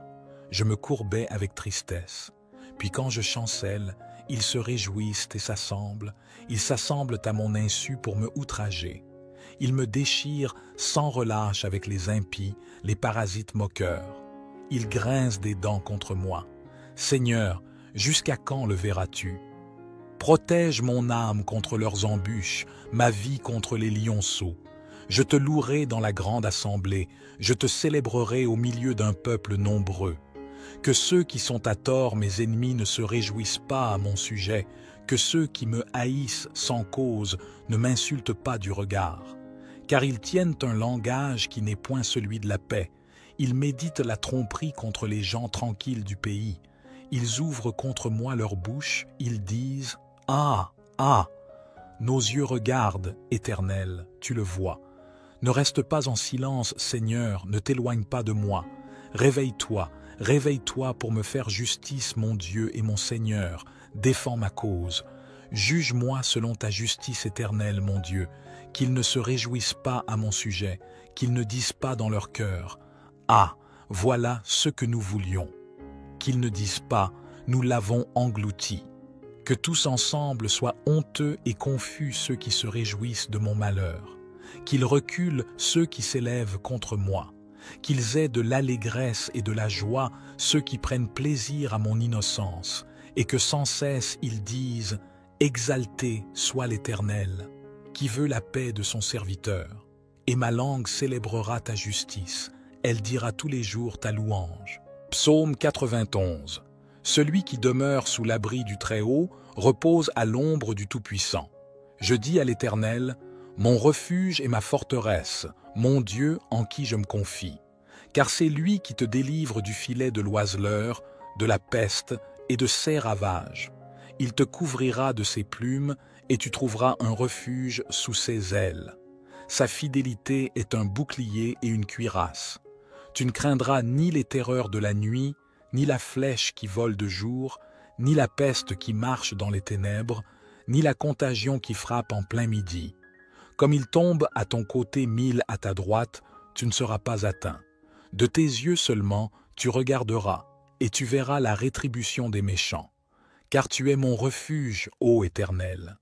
A: Je me courbais avec tristesse. Puis quand je chancelle, ils se réjouissent et s'assemblent. Ils s'assemblent à mon insu pour me outrager. Ils me déchirent sans relâche avec les impies, les parasites moqueurs. Ils grincent des dents contre moi. Seigneur, jusqu'à quand le verras-tu? Protège mon âme contre leurs embûches, ma vie contre les lionceaux. Je te louerai dans la grande assemblée, je te célébrerai au milieu d'un peuple nombreux. Que ceux qui sont à tort mes ennemis ne se réjouissent pas à mon sujet, que ceux qui me haïssent sans cause ne m'insultent pas du regard. Car ils tiennent un langage qui n'est point celui de la paix. Ils méditent la tromperie contre les gens tranquilles du pays. Ils ouvrent contre moi leur bouche, ils disent « Ah, ah !» Nos yeux regardent, Éternel, tu le vois. Ne reste pas en silence, Seigneur, ne t'éloigne pas de moi. Réveille-toi, réveille-toi pour me faire justice, mon Dieu et mon Seigneur. Défends ma cause. Juge-moi selon ta justice éternelle, mon Dieu. Qu'ils ne se réjouissent pas à mon sujet, qu'ils ne disent pas dans leur cœur « Ah, voilà ce que nous voulions ». Qu'ils ne disent pas « Nous l'avons englouti ». Que tous ensemble soient honteux et confus ceux qui se réjouissent de mon malheur. Qu'ils reculent ceux qui s'élèvent contre moi. Qu'ils aient de l'allégresse et de la joie ceux qui prennent plaisir à mon innocence. Et que sans cesse ils disent « Exalté soit l'Éternel, qui veut la paix de son serviteur. Et ma langue célébrera ta justice, elle dira tous les jours ta louange. » Psaume 91. Celui qui demeure sous l'abri du Très-Haut repose à l'ombre du Tout-Puissant. Je dis à l'Éternel, mon refuge et ma forteresse, mon Dieu en qui je me confie. Car c'est lui qui te délivre du filet de l'oiseleur, de la peste et de ses ravages. Il te couvrira de ses plumes et tu trouveras un refuge sous ses ailes. Sa fidélité est un bouclier et une cuirasse. Tu ne craindras ni les terreurs de la nuit, ni la flèche qui vole de jour, ni la peste qui marche dans les ténèbres, ni la contagion qui frappe en plein midi. Comme il tombe à ton côté 1000 à ta droite, tu ne seras pas atteint. De tes yeux seulement, tu regarderas, et tu verras la rétribution des méchants. Car tu es mon refuge, ô Éternel.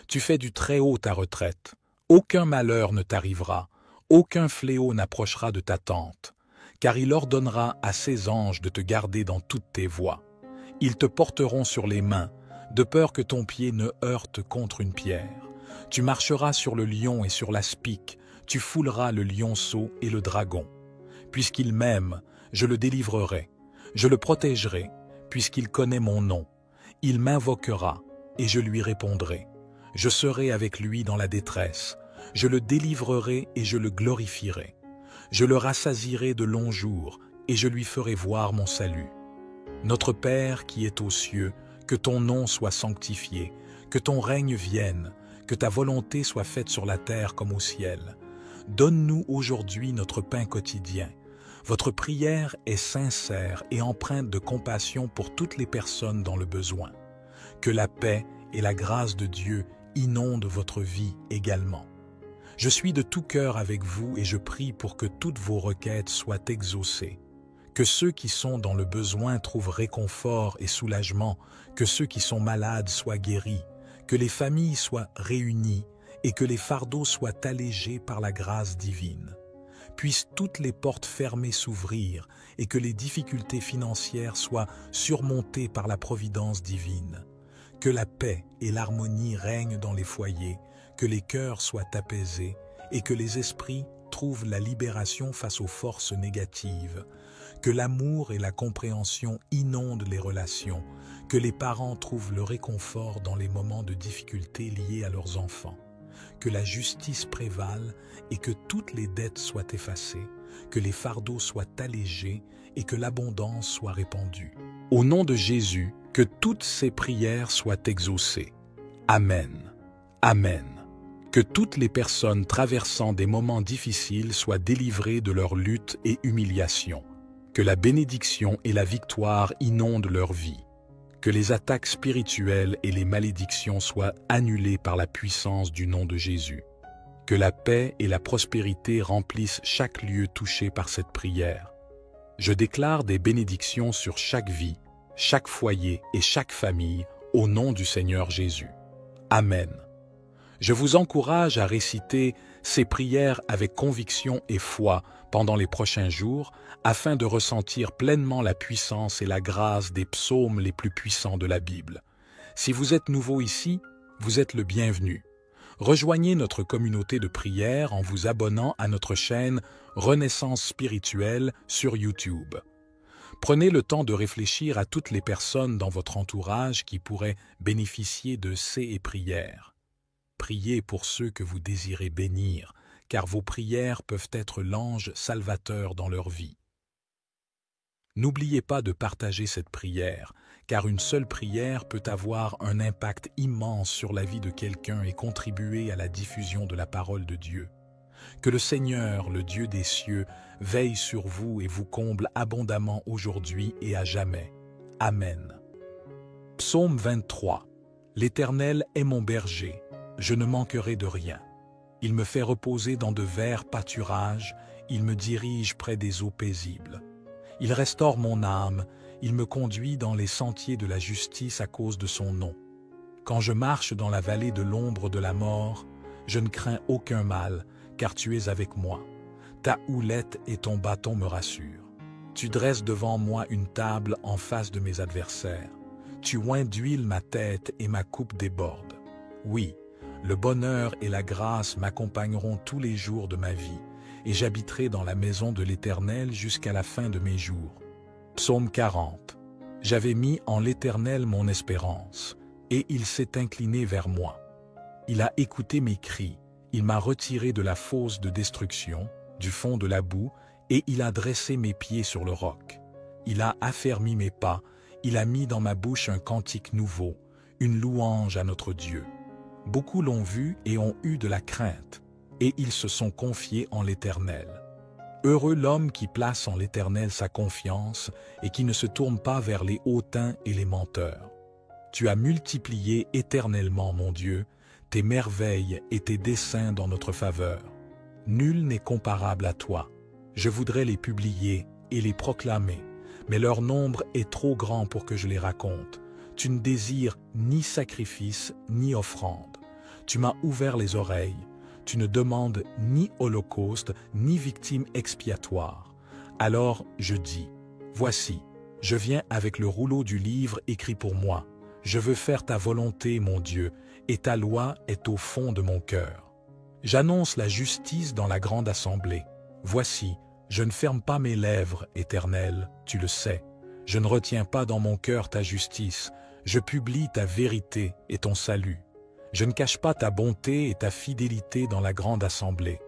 A: Tu fais du Très-Haut ta retraite. Aucun malheur ne t'arrivera, aucun fléau n'approchera de ta tente. Car il ordonnera à ses anges de te garder dans toutes tes voies. Ils te porteront sur les mains, de peur que ton pied ne heurte contre une pierre. Tu marcheras sur le lion et sur l'aspic, tu fouleras le lionceau et le dragon. Puisqu'il m'aime, je le délivrerai, je le protégerai, puisqu'il connaît mon nom. Il m'invoquera, et je lui répondrai. Je serai avec lui dans la détresse, je le délivrerai et je le glorifierai. Je le rassasierai de longs jours, et je lui ferai voir mon salut. Notre Père qui est aux cieux, que ton nom soit sanctifié, que ton règne vienne, que ta volonté soit faite sur la terre comme au ciel. Donne-nous aujourd'hui notre pain quotidien. Votre prière est sincère et empreinte de compassion pour toutes les personnes dans le besoin. Que la paix et la grâce de Dieu inondent votre vie également. Je suis de tout cœur avec vous et je prie pour que toutes vos requêtes soient exaucées. Que ceux qui sont dans le besoin trouvent réconfort et soulagement, que ceux qui sont malades soient guéris, que les familles soient réunies et que les fardeaux soient allégés par la grâce divine. Puissent toutes les portes fermées s'ouvrir et que les difficultés financières soient surmontées par la providence divine. Que la paix et l'harmonie règnent dans les foyers, que les cœurs soient apaisés et que les esprits trouvent la libération face aux forces négatives. Que l'amour et la compréhension inondent les relations, que les parents trouvent le réconfort dans les moments de difficulté liés à leurs enfants. Que la justice prévale et que toutes les dettes soient effacées, que les fardeaux soient allégés et que l'abondance soit répandue. Au nom de Jésus, que toutes ces prières soient exaucées. Amen. Amen. Que toutes les personnes traversant des moments difficiles soient délivrées de leur lutte et humiliation. Que la bénédiction et la victoire inondent leur vie. Que les attaques spirituelles et les malédictions soient annulées par la puissance du nom de Jésus. Que la paix et la prospérité remplissent chaque lieu touché par cette prière. Je déclare des bénédictions sur chaque vie, chaque foyer et chaque famille au nom du Seigneur Jésus. Amen. Je vous encourage à réciter ces prières avec conviction et foi pendant les prochains jours afin de ressentir pleinement la puissance et la grâce des psaumes les plus puissants de la Bible. Si vous êtes nouveau ici, vous êtes le bienvenu. Rejoignez notre communauté de prière en vous abonnant à notre chaîne Renaissance spirituelle sur YouTube. Prenez le temps de réfléchir à toutes les personnes dans votre entourage qui pourraient bénéficier de ces prières. Priez pour ceux que vous désirez bénir, car vos prières peuvent être l'ange salvateur dans leur vie. N'oubliez pas de partager cette prière, car une seule prière peut avoir un impact immense sur la vie de quelqu'un et contribuer à la diffusion de la parole de Dieu. Que le Seigneur, le Dieu des cieux, veille sur vous et vous comble abondamment aujourd'hui et à jamais. Amen. Psaume 23. L'Éternel est mon berger, je ne manquerai de rien. Il me fait reposer dans de verts pâturages, il me dirige près des eaux paisibles. Il restaure mon âme, il me conduit dans les sentiers de la justice à cause de son nom. Quand je marche dans la vallée de l'ombre de la mort, je ne crains aucun mal, car tu es avec moi. Ta houlette et ton bâton me rassurent. Tu dresses devant moi une table en face de mes adversaires. Tu oins d'huile ma tête et ma coupe déborde. Oui, le bonheur et la grâce m'accompagneront tous les jours de ma vie, et j'habiterai dans la maison de l'Éternel jusqu'à la fin de mes jours. Psaume 40. J'avais mis en l'Éternel mon espérance, et il s'est incliné vers moi. Il a écouté mes cris, il m'a retiré de la fosse de destruction, du fond de la boue, et il a dressé mes pieds sur le roc. Il a affermi mes pas, il a mis dans ma bouche un cantique nouveau, une louange à notre Dieu. Beaucoup l'ont vu et ont eu de la crainte, et ils se sont confiés en l'Éternel. Heureux l'homme qui place en l'Éternel sa confiance et qui ne se tourne pas vers les hautains et les menteurs. Tu as multiplié éternellement, mon Dieu, tes merveilles et tes desseins dans notre faveur. Nul n'est comparable à toi. Je voudrais les publier et les proclamer, mais leur nombre est trop grand pour que je les raconte. Tu ne désires ni sacrifice ni offrande. Tu m'as ouvert les oreilles. Tu ne demandes ni holocauste, ni victime expiatoire. Alors je dis, voici, je viens avec le rouleau du livre écrit pour moi. Je veux faire ta volonté, mon Dieu, et ta loi est au fond de mon cœur. J'annonce la justice dans la grande assemblée. Voici, je ne ferme pas mes lèvres, Éternel, tu le sais. Je ne retiens pas dans mon cœur ta justice. Je publie ta vérité et ton salut. Je ne cache pas ta bonté et ta fidélité dans la grande assemblée.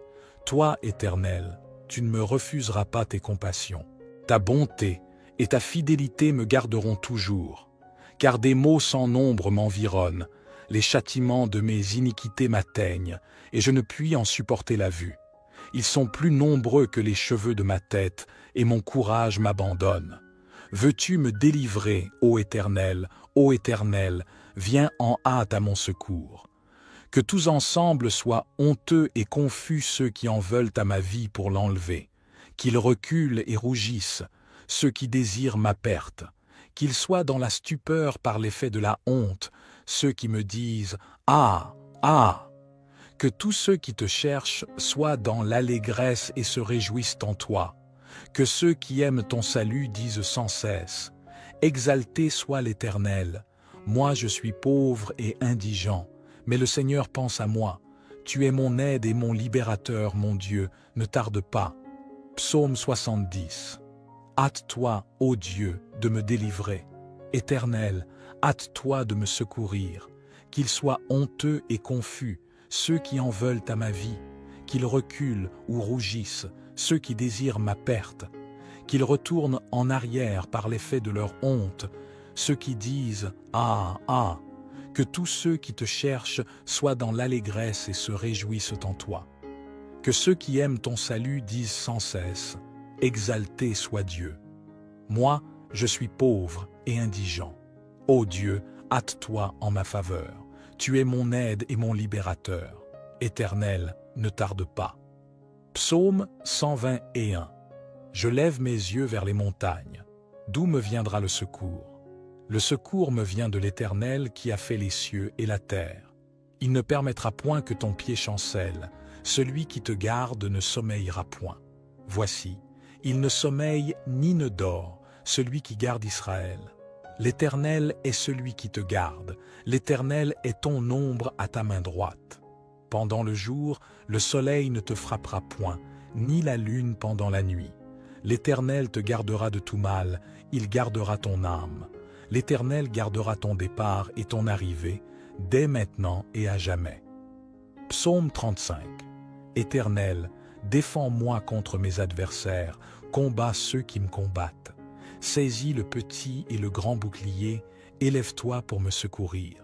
A: Toi, Éternel, tu ne me refuseras pas tes compassions. Ta bonté et ta fidélité me garderont toujours. Car des maux sans nombre m'environnent, les châtiments de mes iniquités m'atteignent, et je ne puis en supporter la vue. Ils sont plus nombreux que les cheveux de ma tête, et mon courage m'abandonne. Veux-tu me délivrer, ô Éternel, viens en hâte à mon secours. Que tous ensemble soient honteux et confus ceux qui en veulent à ma vie pour l'enlever, qu'ils reculent et rougissent, ceux qui désirent ma perte, qu'ils soient dans la stupeur par l'effet de la honte, ceux qui me disent « Ah, ah !» Que tous ceux qui te cherchent soient dans l'allégresse et se réjouissent en toi, que ceux qui aiment ton salut disent sans cesse « Exalté soit l'Éternel, moi je suis pauvre et indigent, mais le Seigneur pense à moi. Tu es mon aide et mon libérateur, mon Dieu, ne tarde pas. » Psaume 70. Hâte-toi, ô Dieu, de me délivrer. Éternel, hâte-toi de me secourir. Qu'ils soient honteux et confus, ceux qui en veulent à ma vie. Qu'ils reculent ou rougissent, ceux qui désirent ma perte. Qu'ils retournent en arrière par l'effet de leur honte, ceux qui disent « Ah, ah !» Que tous ceux qui te cherchent soient dans l'allégresse et se réjouissent en toi. Que ceux qui aiment ton salut disent sans cesse « Exalté soit Dieu ». Moi, je suis pauvre et indigent. Ô Dieu, hâte-toi en ma faveur. Tu es mon aide et mon libérateur. Éternel, ne tarde pas. Psaume 121. Je lève mes yeux vers les montagnes. D'où me viendra le secours? Le secours me vient de l'Éternel qui a fait les cieux et la terre. Il ne permettra point que ton pied chancelle. Celui qui te garde ne sommeillera point. Voici, il ne sommeille ni ne dort, celui qui garde Israël. L'Éternel est celui qui te garde. L'Éternel est ton ombre à ta main droite. Pendant le jour, le soleil ne te frappera point, ni la lune pendant la nuit. L'Éternel te gardera de tout mal, il gardera ton âme. L'Éternel gardera ton départ et ton arrivée, dès maintenant et à jamais. Psaume 35. Éternel, défends-moi contre mes adversaires, combats ceux qui me combattent. Saisis le petit et le grand bouclier, élève-toi pour me secourir.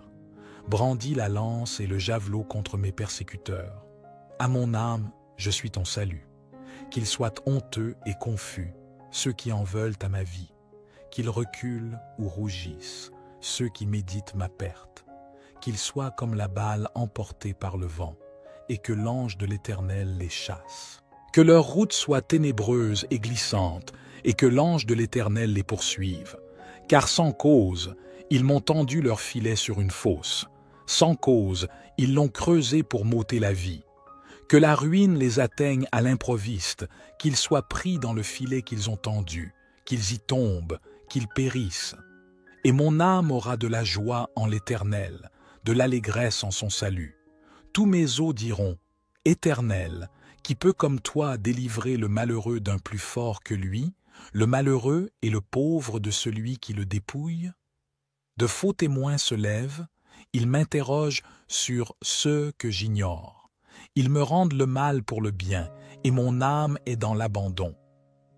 A: Brandis la lance et le javelot contre mes persécuteurs. À mon âme, je suis ton salut. Qu'ils soient honteux et confus, ceux qui en veulent à ma vie. Qu'ils reculent ou rougissent, ceux qui méditent ma perte. Qu'ils soient comme la balle emportée par le vent, et que l'ange de l'Éternel les chasse. Que leur route soit ténébreuse et glissante, et que l'ange de l'Éternel les poursuive. Car sans cause, ils m'ont tendu leur filet sur une fosse. Sans cause, ils l'ont creusé pour m'ôter la vie. Que la ruine les atteigne à l'improviste, qu'ils soient pris dans le filet qu'ils ont tendu, qu'ils y tombent, qu'ils périssent. Et mon âme aura de la joie en l'Éternel, de l'allégresse en son salut. Tous mes os diront, « Éternel, qui peut comme toi délivrer le malheureux d'un plus fort que lui, le malheureux et le pauvre de celui qui le dépouille ?» De faux témoins se lèvent, ils m'interrogent sur ceux que j'ignore. Ils me rendent le mal pour le bien, et mon âme est dans l'abandon.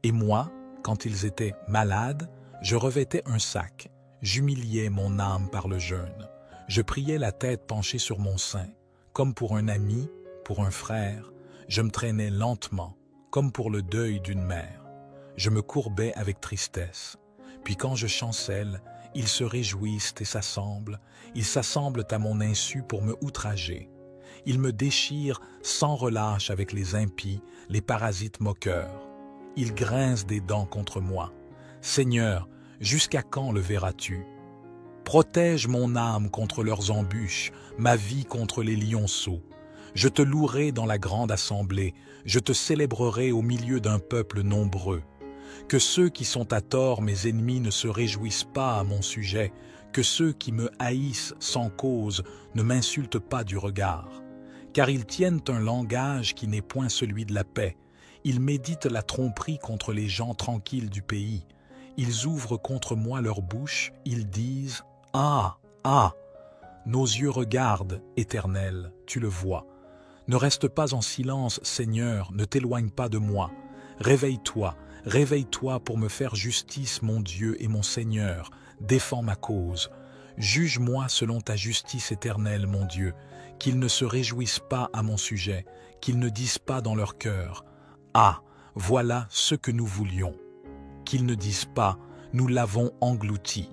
A: Et moi, quand ils étaient malades, je revêtais un sac, j'humiliais mon âme par le jeûne. Je priais la tête penchée sur mon sein, comme pour un ami, pour un frère. Je me traînais lentement, comme pour le deuil d'une mère. Je me courbais avec tristesse. Puis quand je chancelle, ils se réjouissent et s'assemblent. Ils s'assemblent à mon insu pour me outrager. Ils me déchirent sans relâche avec les impies, les parasites moqueurs. Ils grincent des dents contre moi. Seigneur, jusqu'à quand le verras-tu? Protège mon âme contre leurs embûches, ma vie contre les lionceaux. Je te louerai dans la grande assemblée, je te célébrerai au milieu d'un peuple nombreux. Que ceux qui sont à tort mes ennemis ne se réjouissent pas à mon sujet, que ceux qui me haïssent sans cause ne m'insultent pas du regard. Car ils tiennent un langage qui n'est point celui de la paix. Ils méditent la tromperie contre les gens tranquilles du pays. Ils ouvrent contre moi leur bouche, ils disent « Ah, ah !» Nos yeux regardent, Éternel, tu le vois. Ne reste pas en silence, Seigneur, ne t'éloigne pas de moi. Réveille-toi, réveille-toi pour me faire justice, mon Dieu et mon Seigneur. Défends ma cause. Juge-moi selon ta justice éternelle, mon Dieu. Qu'ils ne se réjouissent pas à mon sujet, qu'ils ne disent pas dans leur cœur « Ah, voilà ce que nous voulions !» Qu'ils ne disent pas « Nous l'avons englouti !»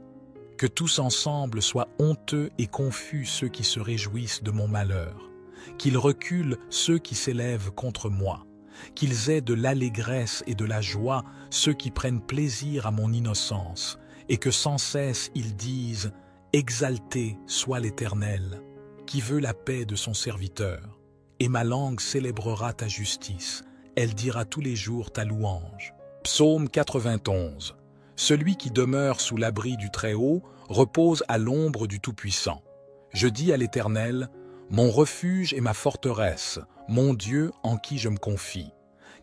A: Que tous ensemble soient honteux et confus ceux qui se réjouissent de mon malheur, qu'ils reculent ceux qui s'élèvent contre moi, qu'ils aient de l'allégresse et de la joie ceux qui prennent plaisir à mon innocence, et que sans cesse ils disent « Exalté soit l'Éternel, qui veut la paix de son serviteur. » Et ma langue célébrera ta justice, elle dira tous les jours ta louange. Psaume 91. Celui qui demeure sous l'abri du Très-Haut repose à l'ombre du Tout-Puissant. Je dis à l'Éternel, mon refuge et ma forteresse, mon Dieu en qui je me confie.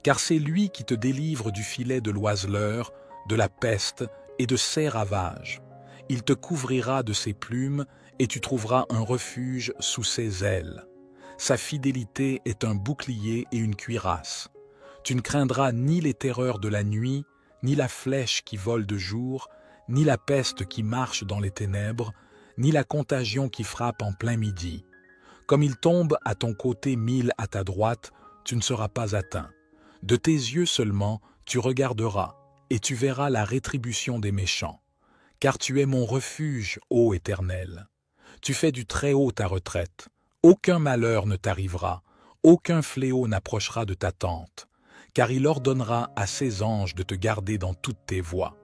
A: Car c'est lui qui te délivre du filet de l'oiseleur, de la peste et de ses ravages. Il te couvrira de ses plumes et tu trouveras un refuge sous ses ailes. Sa fidélité est un bouclier et une cuirasse. Tu ne craindras ni les terreurs de la nuit, ni la flèche qui vole de jour, ni la peste qui marche dans les ténèbres, ni la contagion qui frappe en plein midi. Comme il tombe à ton côté 1000 à ta droite, tu ne seras pas atteint. De tes yeux seulement, tu regarderas, et tu verras la rétribution des méchants. Car tu es mon refuge, ô Éternel. Tu fais du Très-Haut ta retraite. Aucun malheur ne t'arrivera, aucun fléau n'approchera de ta tente. Car il ordonnera à ses anges de te garder dans toutes tes voies.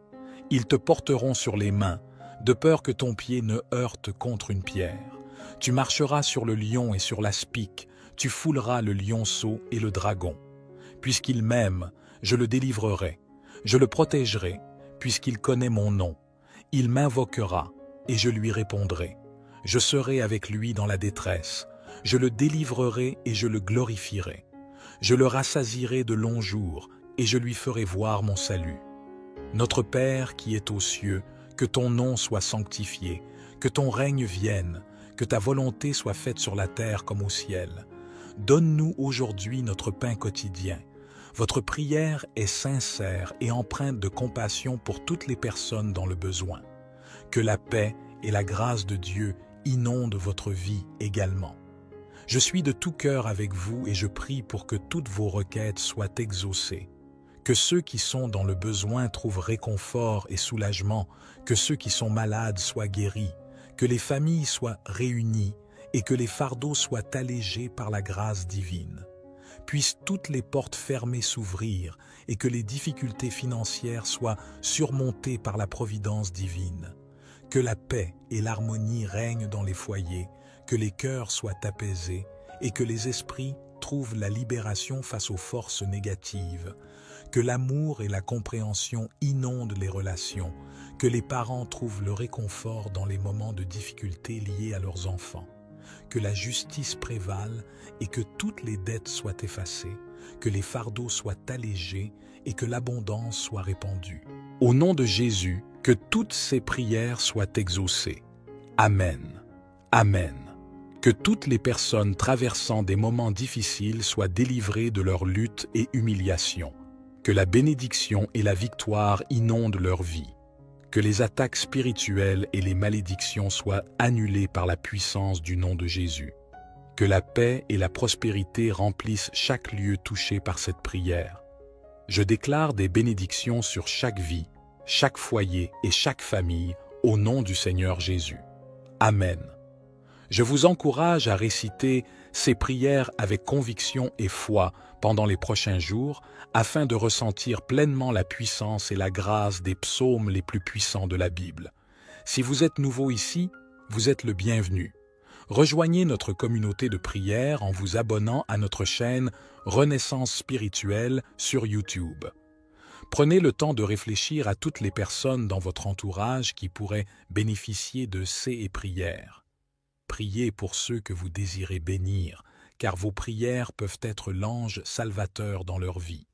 A: Ils te porteront sur les mains, de peur que ton pied ne heurte contre une pierre. Tu marcheras sur le lion et sur l'aspic, tu fouleras le lionceau et le dragon. Puisqu'il m'aime, je le délivrerai, je le protégerai, puisqu'il connaît mon nom. Il m'invoquera, et je lui répondrai. Je serai avec lui dans la détresse, je le délivrerai et je le glorifierai. Je le rassasierai de longs jours, et je lui ferai voir mon salut. Notre Père qui est aux cieux, que ton nom soit sanctifié, que ton règne vienne, que ta volonté soit faite sur la terre comme au ciel. Donne-nous aujourd'hui notre pain quotidien. Votre prière est sincère et empreinte de compassion pour toutes les personnes dans le besoin. Que la paix et la grâce de Dieu inondent votre vie également. Je suis de tout cœur avec vous et je prie pour que toutes vos requêtes soient exaucées. Que ceux qui sont dans le besoin trouvent réconfort et soulagement, que ceux qui sont malades soient guéris, que les familles soient réunies et que les fardeaux soient allégés par la grâce divine. Puissent toutes les portes fermées s'ouvrir et que les difficultés financières soient surmontées par la providence divine. Que la paix et l'harmonie règnent dans les foyers, que les cœurs soient apaisés et que les esprits trouvent la libération face aux forces négatives. Que l'amour et la compréhension inondent les relations, que les parents trouvent le réconfort dans les moments de difficulté liés à leurs enfants. Que la justice prévale et que toutes les dettes soient effacées, que les fardeaux soient allégés et que l'abondance soit répandue. Au nom de Jésus, que toutes ces prières soient exaucées. Amen. Amen. Que toutes les personnes traversant des moments difficiles soient délivrées de leur lutte et humiliation. Que la bénédiction et la victoire inondent leur vie. Que les attaques spirituelles et les malédictions soient annulées par la puissance du nom de Jésus. Que la paix et la prospérité remplissent chaque lieu touché par cette prière. Je déclare des bénédictions sur chaque vie, chaque foyer et chaque famille au nom du Seigneur Jésus. Amen. Je vous encourage à réciter ces prières avec conviction et foi pendant les prochains jours afin de ressentir pleinement la puissance et la grâce des psaumes les plus puissants de la Bible. Si vous êtes nouveau ici, vous êtes le bienvenu. Rejoignez notre communauté de prière en vous abonnant à notre chaîne Renaissance spirituelle sur YouTube. Prenez le temps de réfléchir à toutes les personnes dans votre entourage qui pourraient bénéficier de ces prières. Priez pour ceux que vous désirez bénir, car vos prières peuvent être l'ange salvateur dans leur vie.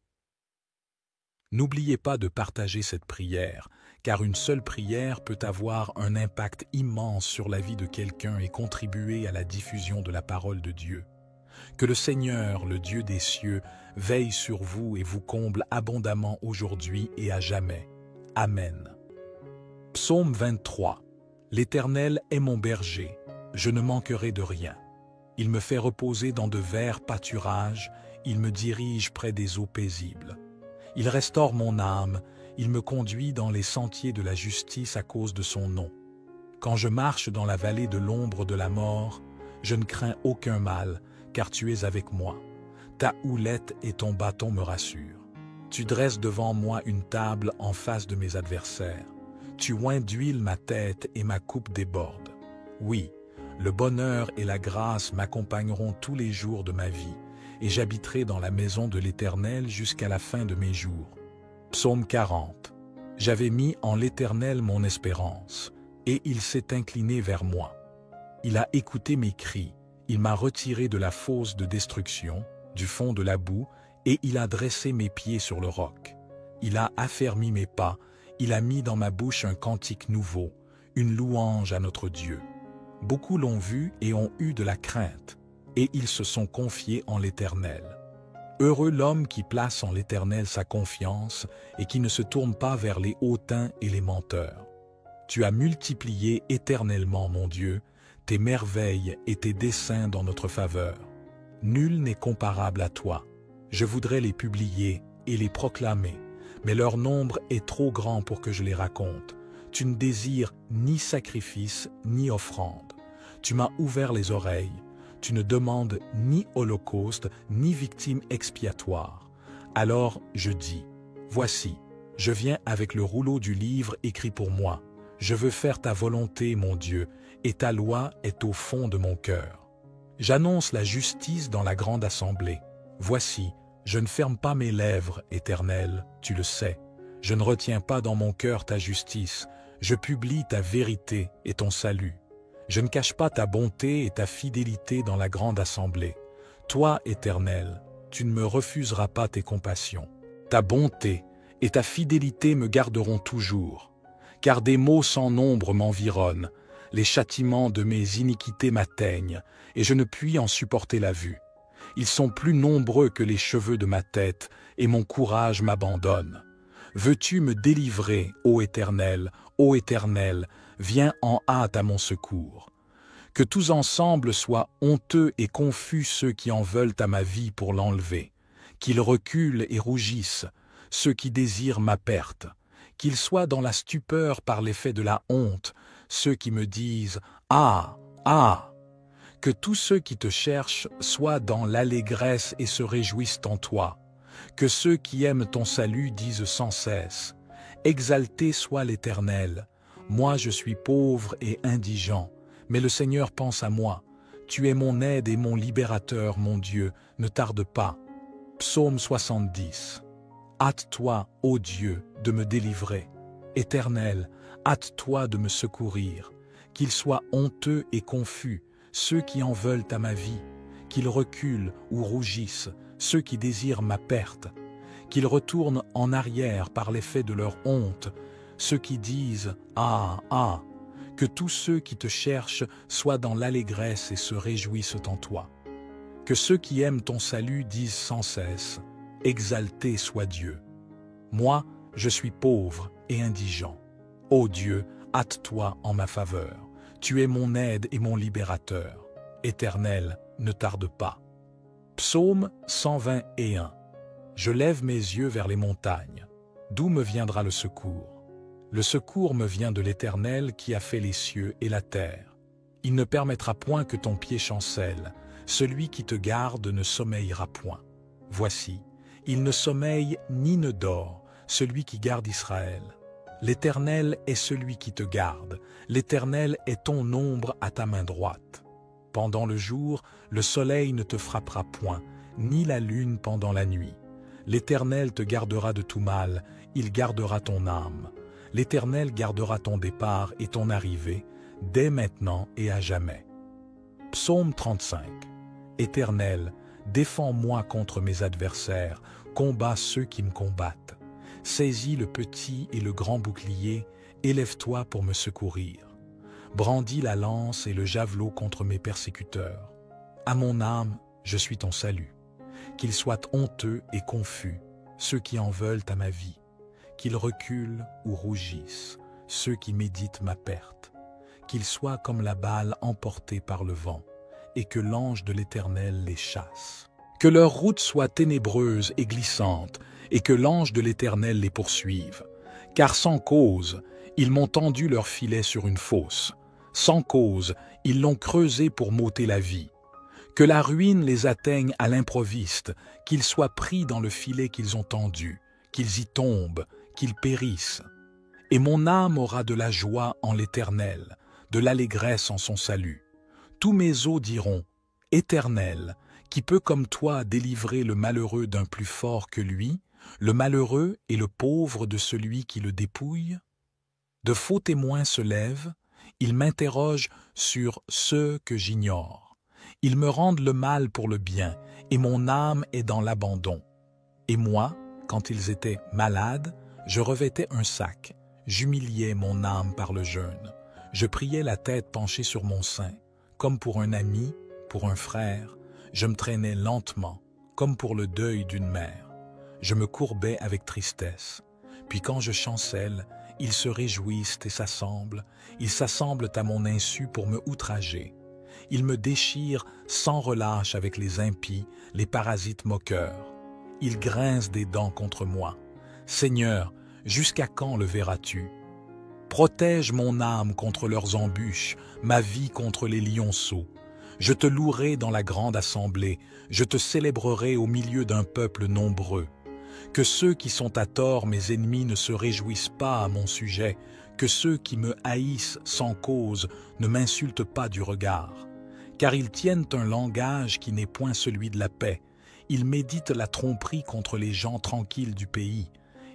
A: N'oubliez pas de partager cette prière, car une seule prière peut avoir un impact immense sur la vie de quelqu'un et contribuer à la diffusion de la parole de Dieu. Que le Seigneur, le Dieu des cieux, veille sur vous et vous comble abondamment aujourd'hui et à jamais. Amen. Psaume 23. L'Éternel est mon berger, je ne manquerai de rien. Il me fait reposer dans de verts pâturages, il me dirige près des eaux paisibles. Il restaure mon âme, il me conduit dans les sentiers de la justice à cause de son nom. Quand je marche dans la vallée de l'ombre de la mort, je ne crains aucun mal, car tu es avec moi. Ta houlette et ton bâton me rassurent. Tu dresses devant moi une table en face de mes adversaires. Tu oins d'huile ma tête et ma coupe déborde. Oui, le bonheur et la grâce m'accompagneront tous les jours de ma vie, et j'habiterai dans la maison de l'Éternel jusqu'à la fin de mes jours. Psaume 40. J'avais mis en l'Éternel mon espérance, et il s'est incliné vers moi. Il a écouté mes cris, il m'a retiré de la fosse de destruction, du fond de la boue, et il a dressé mes pieds sur le roc. Il a affermi mes pas, il a mis dans ma bouche un cantique nouveau, une louange à notre Dieu. Beaucoup l'ont vu et ont eu de la crainte, et ils se sont confiés en l'Éternel. Heureux l'homme qui place en l'Éternel sa confiance et qui ne se tourne pas vers les hautains et les menteurs. Tu as multiplié éternellement, mon Dieu, tes merveilles et tes desseins dans notre faveur. Nul n'est comparable à toi. Je voudrais les publier et les proclamer, mais leur nombre est trop grand pour que je les raconte. Tu ne désires ni sacrifice ni offrande. Tu m'as ouvert les oreilles. Tu ne demandes ni holocauste ni victime expiatoire. Alors je dis, voici, je viens avec le rouleau du livre écrit pour moi. Je veux faire ta volonté, mon Dieu, et ta loi est au fond de mon cœur. J'annonce la justice dans la grande assemblée. Voici, je ne ferme pas mes lèvres, Éternel, tu le sais. Je ne retiens pas dans mon cœur ta justice. Je publie ta vérité et ton salut. Je ne cache pas ta bonté et ta fidélité dans la grande assemblée. Toi, Éternel, tu ne me refuseras pas tes compassions. Ta bonté et ta fidélité me garderont toujours. Car des maux sans nombre m'environnent, les châtiments de mes iniquités m'atteignent, et je ne puis en supporter la vue. Ils sont plus nombreux que les cheveux de ma tête, et mon courage m'abandonne. Veux-tu me délivrer, ô Éternel, viens en hâte à mon secours. Que tous ensemble soient honteux et confus ceux qui en veulent à ma vie pour l'enlever, qu'ils reculent et rougissent, ceux qui désirent ma perte, qu'ils soient dans la stupeur par l'effet de la honte, ceux qui me disent « Ah, ah !» Que tous ceux qui te cherchent soient dans l'allégresse et se réjouissent en toi, que ceux qui aiment ton salut disent sans cesse « Exalté soit l'Éternel ! Moi je suis pauvre et indigent, mais le Seigneur pense à moi. Tu es mon aide et mon libérateur, mon Dieu, ne tarde pas. » Psaume 70. Hâte-toi, ô Dieu, de me délivrer. Éternel, hâte-toi de me secourir. Qu'ils soient honteux et confus, ceux qui en veulent à ma vie, qu'ils reculent ou rougissent, ceux qui désirent ma perte, qu'ils retournent en arrière par l'effet de leur honte, ceux qui disent « Ah, ah !» Que tous ceux qui te cherchent soient dans l'allégresse et se réjouissent en toi. Que ceux qui aiment ton salut disent sans cesse « Exalté soit Dieu !» Moi, je suis pauvre et indigent. Ô Dieu, hâte-toi en ma faveur. Tu es mon aide et mon libérateur. Éternel, ne tarde pas. Psaume 121. Je lève mes yeux vers les montagnes. D'où me viendra le secours? Le secours me vient de l'Éternel qui a fait les cieux et la terre. Il ne permettra point que ton pied chancelle. Celui qui te garde ne sommeillera point. Voici, il ne sommeille ni ne dort, celui qui garde Israël. L'Éternel est celui qui te garde. L'Éternel est ton ombre à ta main droite. Pendant le jour, le soleil ne te frappera point, ni la lune pendant la nuit. L'Éternel te gardera de tout mal, il gardera ton âme. L'Éternel gardera ton départ et ton arrivée, dès maintenant et à jamais. Psaume 35. Éternel, défends-moi contre mes adversaires, combats ceux qui me combattent. Saisis le petit et le grand bouclier, élève-toi pour me secourir. Brandis la lance et le javelot contre mes persécuteurs. À mon âme, je suis ton salut. Qu'ils soient honteux et confus, ceux qui en veulent à ma vie. Qu'ils reculent ou rougissent, ceux qui méditent ma perte. Qu'ils soient comme la balle emportée par le vent, et que l'ange de l'Éternel les chasse. Que leur route soit ténébreuse et glissante, et que l'ange de l'Éternel les poursuive. Car sans cause, ils m'ont tendu leur filet sur une fosse. Sans cause, ils l'ont creusé pour m'ôter la vie. Que la ruine les atteigne à l'improviste, qu'ils soient pris dans le filet qu'ils ont tendu, qu'ils y tombent, qu'ils périssent. Et mon âme aura de la joie en l'Éternel, de l'allégresse en son salut. Tous mes os diront, « Éternel, qui peut comme toi délivrer le malheureux d'un plus fort que lui, le malheureux et le pauvre de celui qui le dépouille ?» De faux témoins se lèvent, ils m'interrogent sur ceux que j'ignore. Ils me rendent le mal pour le bien, et mon âme est dans l'abandon. Et moi, quand ils étaient malades, je revêtais un sac, j'humiliais mon âme par le jeûne. Je priais la tête penchée sur mon sein, comme pour un ami, pour un frère. Je me traînais lentement, comme pour le deuil d'une mère. Je me courbais avec tristesse. Puis quand je chancelle, ils se réjouissent et s'assemblent. Ils s'assemblent à mon insu pour me outrager. Ils me déchirent sans relâche avec les impies, les parasites moqueurs. Ils grincent des dents contre moi. Seigneur, jusqu'à quand le verras-tu? Protège mon âme contre leurs embûches, ma vie contre les lionceaux. Je te louerai dans la grande assemblée, je te célébrerai au milieu d'un peuple nombreux. Que ceux qui sont à tort mes ennemis ne se réjouissent pas à mon sujet, que ceux qui me haïssent sans cause ne m'insultent pas du regard. Car ils tiennent un langage qui n'est point celui de la paix. Ils méditent la tromperie contre les gens tranquilles du pays.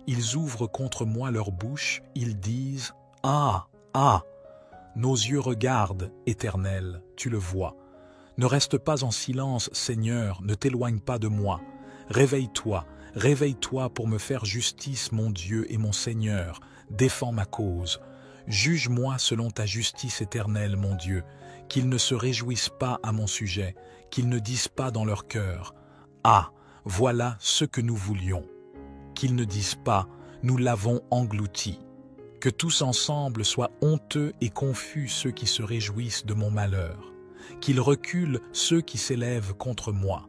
A: Ils ouvrent contre moi leur bouche, ils disent « Ah, ah !» Nos yeux regardent, Éternel, tu le vois. Ne reste pas en silence, Seigneur, ne t'éloigne pas de moi. Réveille-toi, réveille-toi pour me faire justice, mon Dieu et mon Seigneur. Défends ma cause. Juge-moi selon ta justice éternelle, mon Dieu. Qu'ils ne se réjouissent pas à mon sujet, qu'ils ne disent pas dans leur cœur « Ah, voilà ce que nous voulions ». Qu'ils ne disent pas « Nous l'avons englouti ». Que tous ensemble soient honteux et confus ceux qui se réjouissent de mon malheur. Qu'ils reculent ceux qui s'élèvent contre moi.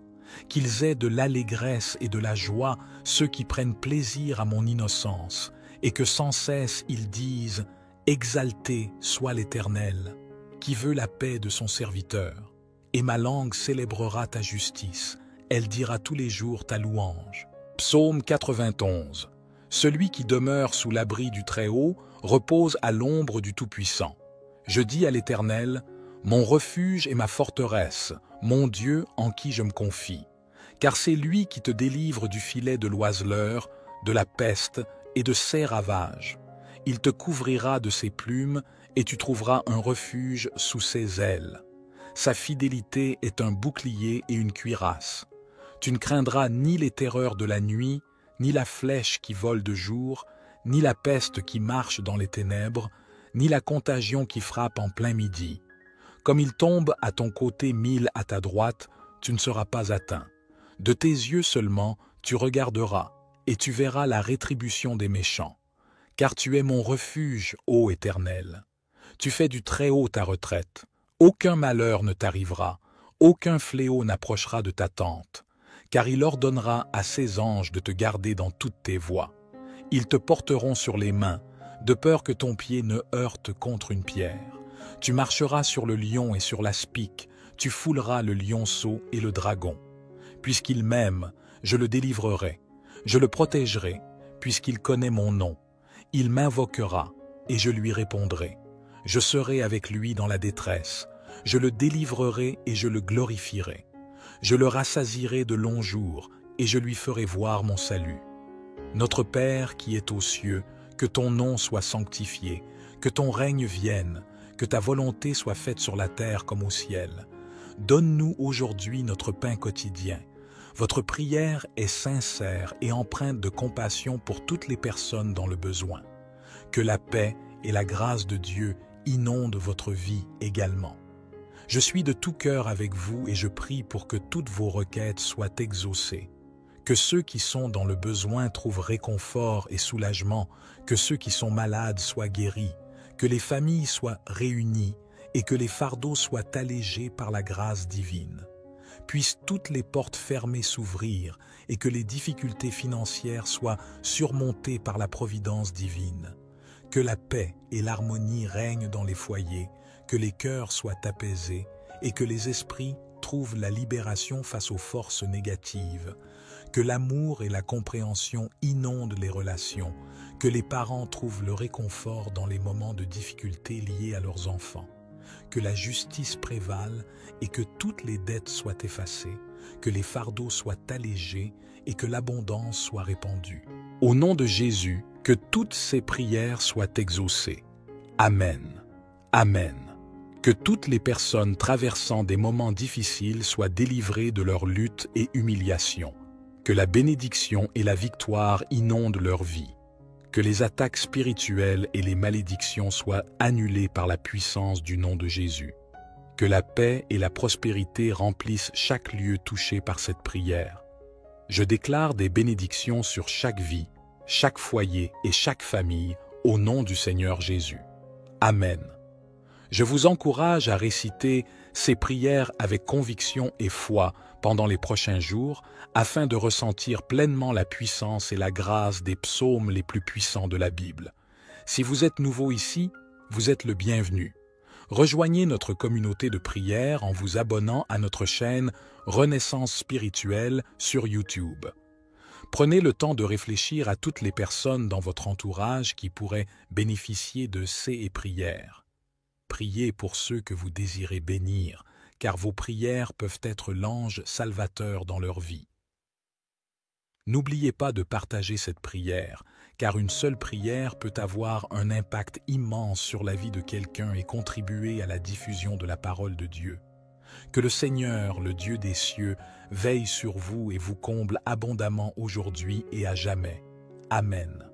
A: Qu'ils aient de l'allégresse et de la joie ceux qui prennent plaisir à mon innocence, et que sans cesse ils disent « Exalté soit l'Éternel ». Qui veut la paix de son serviteur, et ma langue célébrera ta justice, elle dira tous les jours ta louange. Psaume 91. Celui qui demeure sous l'abri du Très-Haut repose à l'ombre du Tout-Puissant. Je dis à l'Éternel, mon refuge et ma forteresse, mon Dieu en qui je me confie. Car c'est lui qui te délivre du filet de l'oiseleur, de la peste et de ses ravages. Il te couvrira de ses plumes, et tu trouveras un refuge sous ses ailes. Sa fidélité est un bouclier et une cuirasse. Tu ne craindras ni les terreurs de la nuit, ni la flèche qui vole de jour, ni la peste qui marche dans les ténèbres, ni la contagion qui frappe en plein midi. Comme il tombe à ton côté 1000 à ta droite, tu ne seras pas atteint. De tes yeux seulement, tu regarderas, et tu verras la rétribution des méchants. Car tu es mon refuge, ô Éternel. Tu fais du Très-Haut ta retraite. Aucun malheur ne t'arrivera, aucun fléau n'approchera de ta tente, car il ordonnera à ses anges de te garder dans toutes tes voies. Ils te porteront sur les mains, de peur que ton pied ne heurte contre une pierre. Tu marcheras sur le lion et sur l'aspic, tu fouleras le lionceau et le dragon. Puisqu'il m'aime, je le délivrerai, je le protégerai, puisqu'il connaît mon nom. Il m'invoquera, et je lui répondrai. Je serai avec lui dans la détresse. Je le délivrerai et je le glorifierai. Je le rassasierai de longs jours et je lui ferai voir mon salut. Notre Père qui es aux cieux, que ton nom soit sanctifié, que ton règne vienne, que ta volonté soit faite sur la terre comme au ciel. Donne-nous aujourd'hui notre pain quotidien. Votre prière est sincère et empreinte de compassion pour toutes les personnes dans le besoin. Que la paix et la grâce de Dieu inondent votre vie également. Je suis de tout cœur avec vous et je prie pour que toutes vos requêtes soient exaucées. Que ceux qui sont dans le besoin trouvent réconfort et soulagement, que ceux qui sont malades soient guéris, que les familles soient réunies et que les fardeaux soient allégés par la grâce divine. Puissent toutes les portes fermées s'ouvrir et que les difficultés financières soient surmontées par la providence divine. Que la paix et l'harmonie règnent dans les foyers, que les cœurs soient apaisés et que les esprits trouvent la libération face aux forces négatives, que l'amour et la compréhension inondent les relations, que les parents trouvent le réconfort dans les moments de difficulté liés à leurs enfants, que la justice prévale et que toutes les dettes soient effacées, que les fardeaux soient allégés et que l'abondance soit répandue. Au nom de Jésus, que toutes ces prières soient exaucées. Amen. Amen. Que toutes les personnes traversant des moments difficiles soient délivrées de leur lutte et humiliation. Que la bénédiction et la victoire inondent leur vie. Que les attaques spirituelles et les malédictions soient annulées par la puissance du nom de Jésus. Que la paix et la prospérité remplissent chaque lieu touché par cette prière. Je déclare des bénédictions sur chaque vie, chaque foyer et chaque famille au nom du Seigneur Jésus. Amen. Je vous encourage à réciter ces prières avec conviction et foi pendant les prochains jours afin de ressentir pleinement la puissance et la grâce des psaumes les plus puissants de la Bible. Si vous êtes nouveau ici, vous êtes le bienvenu. Rejoignez notre communauté de prière en vous abonnant à notre chaîne Renaissance spirituelle sur YouTube. Prenez le temps de réfléchir à toutes les personnes dans votre entourage qui pourraient bénéficier de ces prières. Priez pour ceux que vous désirez bénir, car vos prières peuvent être l'ange salvateur dans leur vie. N'oubliez pas de partager cette prière, car une seule prière peut avoir un impact immense sur la vie de quelqu'un et contribuer à la diffusion de la parole de Dieu. Que le Seigneur, le Dieu des cieux, veille sur vous et vous comble abondamment aujourd'hui et à jamais. Amen.